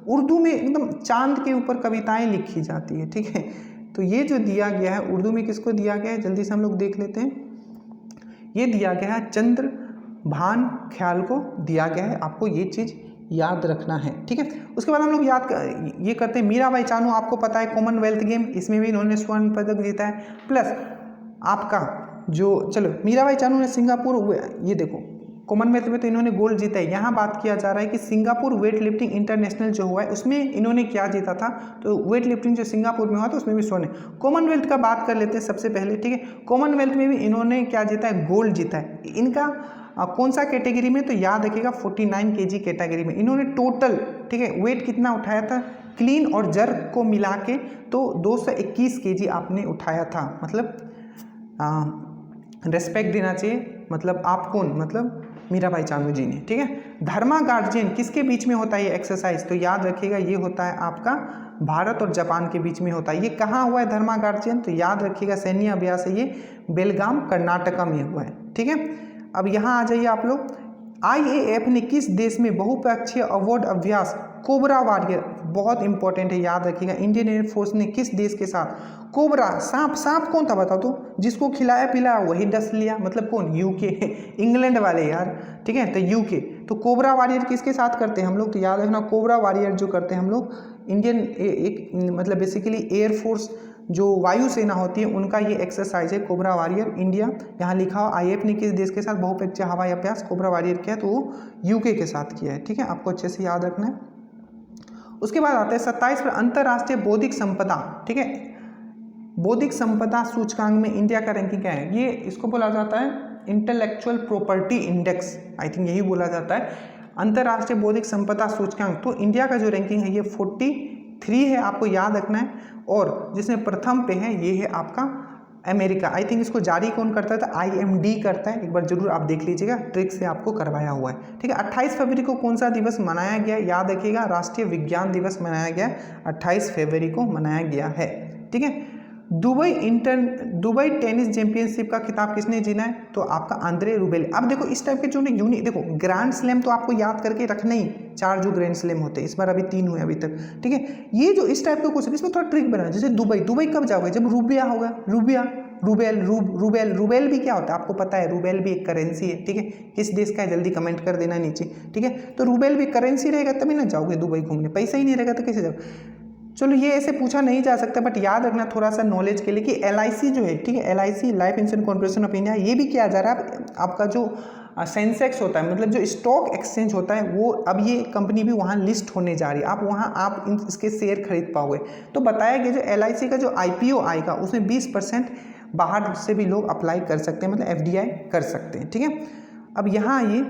उर्दू में एकदम चांद के ऊपर कविताएं लिखी जाती है, ठीक है, तो ये जो दिया गया है उर्दू में किसको दिया गया है, जल्दी से हम लोग देख लेते हैं, ये दिया गया है चंद्रभान ख्याल को दिया गया है, आपको ये चीज़ याद रखना है, ठीक है। उसके बाद हम लोग ये करते हैं मीराबाई चानू, आपको पता है कॉमनवेल्थ गेम, इसमें भी इन्होंने स्वर्ण पदक जीता है, प्लस आपका जो, चलो मीराबाई चानू ने सिंगापुर, ये देखो कॉमनवेल्थ में तो इन्होंने गोल्ड जीता है। यहाँ बात किया जा रहा है कि सिंगापुर वेट लिफ्टिंग इंटरनेशनल जो हुआ है उसमें इन्होंने क्या जीता था, तो वेट लिफ्टिंग जो सिंगापुर में हुआ था उसमें भी स्वर्ण है। कॉमनवेल्थ का बात कर लेते हैं सबसे पहले, ठीक है, कॉमनवेल्थ में भी इन्होंने क्या जीता है, गोल्ड जीता है। इनका कौन सा कैटेगरी में, तो याद रखिएगा 49 kg कैटेगरी में इन्होंने टोटल, ठीक है, वेट कितना उठाया था, क्लीन और जर्क को मिला के तो 221 kg आपने उठाया था, मतलब रेस्पेक्ट देना चाहिए, मतलब आप कौन, मतलब मीराबाई चानू जी ने, ठीक है। धर्मा गार्जियन किसके बीच में होता है ये एक्सरसाइज, तो याद रखिएगा ये होता है आपका भारत और जापान के बीच में होता है। ये कहाँ हुआ है धर्मा गार्जियन, तो याद रखिएगा सैन्य अभ्यास है ये बेलगाम कर्नाटका में हुआ है, ठीक है। अब यहाँ आ जाइए आप लोग, IAF ने किस देश में बहुपक्षीय अवॉर्ड अभ्यास कोबरा वॉरियर, बहुत इंपॉर्टेंट है याद रखिएगा, इंडियन एयरफोर्स ने किस देश के साथ कोबरा, सांप कौन था बताओ तो, जिसको खिलाया पिलाया वही डस लिया, मतलब कौन, यूके, इंग्लैंड वाले यार, ठीक है, तो यूके, तो कोबरा वॉरियर किसके साथ करते हैं हम लोग, तो याद रखना कोबरा वॉरियर जो करते हैं हम लोग इंडियन एक मतलब बेसिकली एयरफोर्स जो वायुसेना होती है उनका ये एक्सरसाइज है कोबरा वॉरियर इंडिया। यहाँ लिखा हो IAF ने किस देश के साथ बहुपक्षीय हवाई अभ्यास कोबरा वॉरियर किया, तो वो यूके के साथ किया है, ठीक है, आपको अच्छे से याद रखना है। उसके बाद आता है 27 पर अंतर्राष्ट्रीय बौद्धिक संपदा, ठीक है, बौद्धिक संपदा सूचकांक में इंडिया का रैंकिंग क्या है, ये इसको बोला जाता है intellectual property index, I think यही बोला जाता है अंतर्राष्ट्रीय बौद्धिक संपदा सूचकांक। तो इंडिया का जो रैंकिंग है ये 43 है, आपको याद रखना है, और जिसमें प्रथम पे है ये है आपका अमेरिका। आई थिंक इसको जारी कौन करता है, तो IMD करता है, एक बार जरूर आप देख लीजिएगा, ट्रिक से आपको करवाया हुआ है, ठीक है। 28 फरवरी को कौन सा दिवस मनाया गया, याद रखिएगा राष्ट्रीय विज्ञान दिवस मनाया गया, 28 फरवरी को मनाया गया है, ठीक है। दुबई टेनिस चैंपियनशिप का खिताब किसने जीना है, तो आपका आंद्रे रूबेल। अब देखो इस टाइप के जो यूनिक, देखो ग्रैंड स्लैम तो आपको याद करके रखना ही, 4 जो ग्रैंड स्लैम होते हैं, इस बार अभी 3 हुए अभी तक, ठीक है। ये जो इस टाइप का क्वेश्चन, इसमें थोड़ा ट्रिक बना, जैसे दुबई कब जाओगे, जब रूबिया होगा, रूबेल भी क्या होता है आपको पता है, रूबेल भी एक करेंसी है, ठीक है, किस देश का है जल्दी कमेंट कर देना नीचे, ठीक है। तो रूबेल भी करेंसी रहेगा तभी ना जाओगे दुबई घूमने, पैसा ही नहीं रहेगा तो कैसे जाओगे। चलो ये ऐसे पूछा नहीं जा सकता, बट याद रखना थोड़ा सा नॉलेज के लिए कि LIC जो है, ठीक है, LIC life insurance corporation of India, ये भी किया जा रहा है आपका जो सेंसेक्स होता है, मतलब जो स्टॉक एक्सचेंज होता है, वो अब ये कंपनी भी वहाँ लिस्ट होने जा रही है, आप वहाँ आप इसके शेयर खरीद पाओगे। तो बताया गया जो LIC का जो IPO आएगा उसमें 20% बाहर से भी लोग अप्लाई कर सकते हैं, मतलब FDI कर सकते हैं, ठीक है। अब यहाँ ये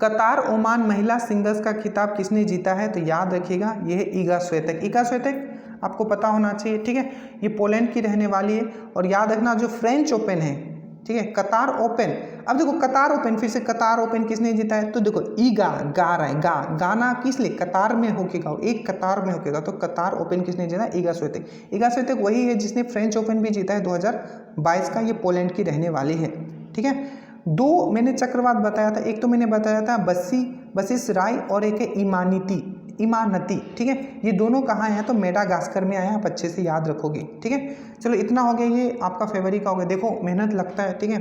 कतार ओमान महिला सिंगल्स का खिताब किसने जीता है, तो याद रखिएगा ये है ईगा स्विएटेक आपको पता होना चाहिए, ठीक है, ये पोलैंड की रहने वाली है। और याद रखना जो फ्रेंच ओपन है, ठीक है, कतार ओपन, अब देखो कतार ओपन, फिर से कतार ओपन किसने जीता है, तो देखो ईगा गा रहा है, गाना किस लिए, कतार में होके गाओ, एक कतार में होके गाओ, तो कतार ओपन किसने जीता, ईगा स्विएटेक वही है जिसने फ्रेंच ओपन भी जीता है 2022 का, ये पोलैंड की रहने वाली है, ठीक है। दो मैंने चक्रवात बताया था, एक तो मैंने बताया था बसीस राय और एक है इमानती, ठीक है। ये दोनों कहाँ हैं? तो मेडागास्कर में आए हैं, आप अच्छे से याद रखोगे, ठीक है। चलो इतना हो गया, ये आपका फेब्रुअरी का हो गया। देखो मेहनत लगता है, ठीक है।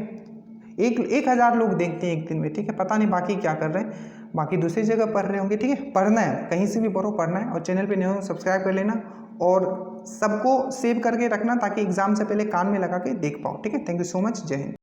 1,000 लोग देखते हैं एक दिन में, ठीक है। पता नहीं बाकी क्या कर रहे हैं, बाकी दूसरी जगह पढ़ रहे होंगे, ठीक है। पढ़ना है, कहीं से भी पढ़ो, पढ़ना है। और चैनल पे नए हो सब्सक्राइब कर लेना और सबको सेव करके रखना ताकि एग्जाम से पहले कान में लगा के देख पाओ, ठीक है। थैंक यू सो मच, जय हिंद।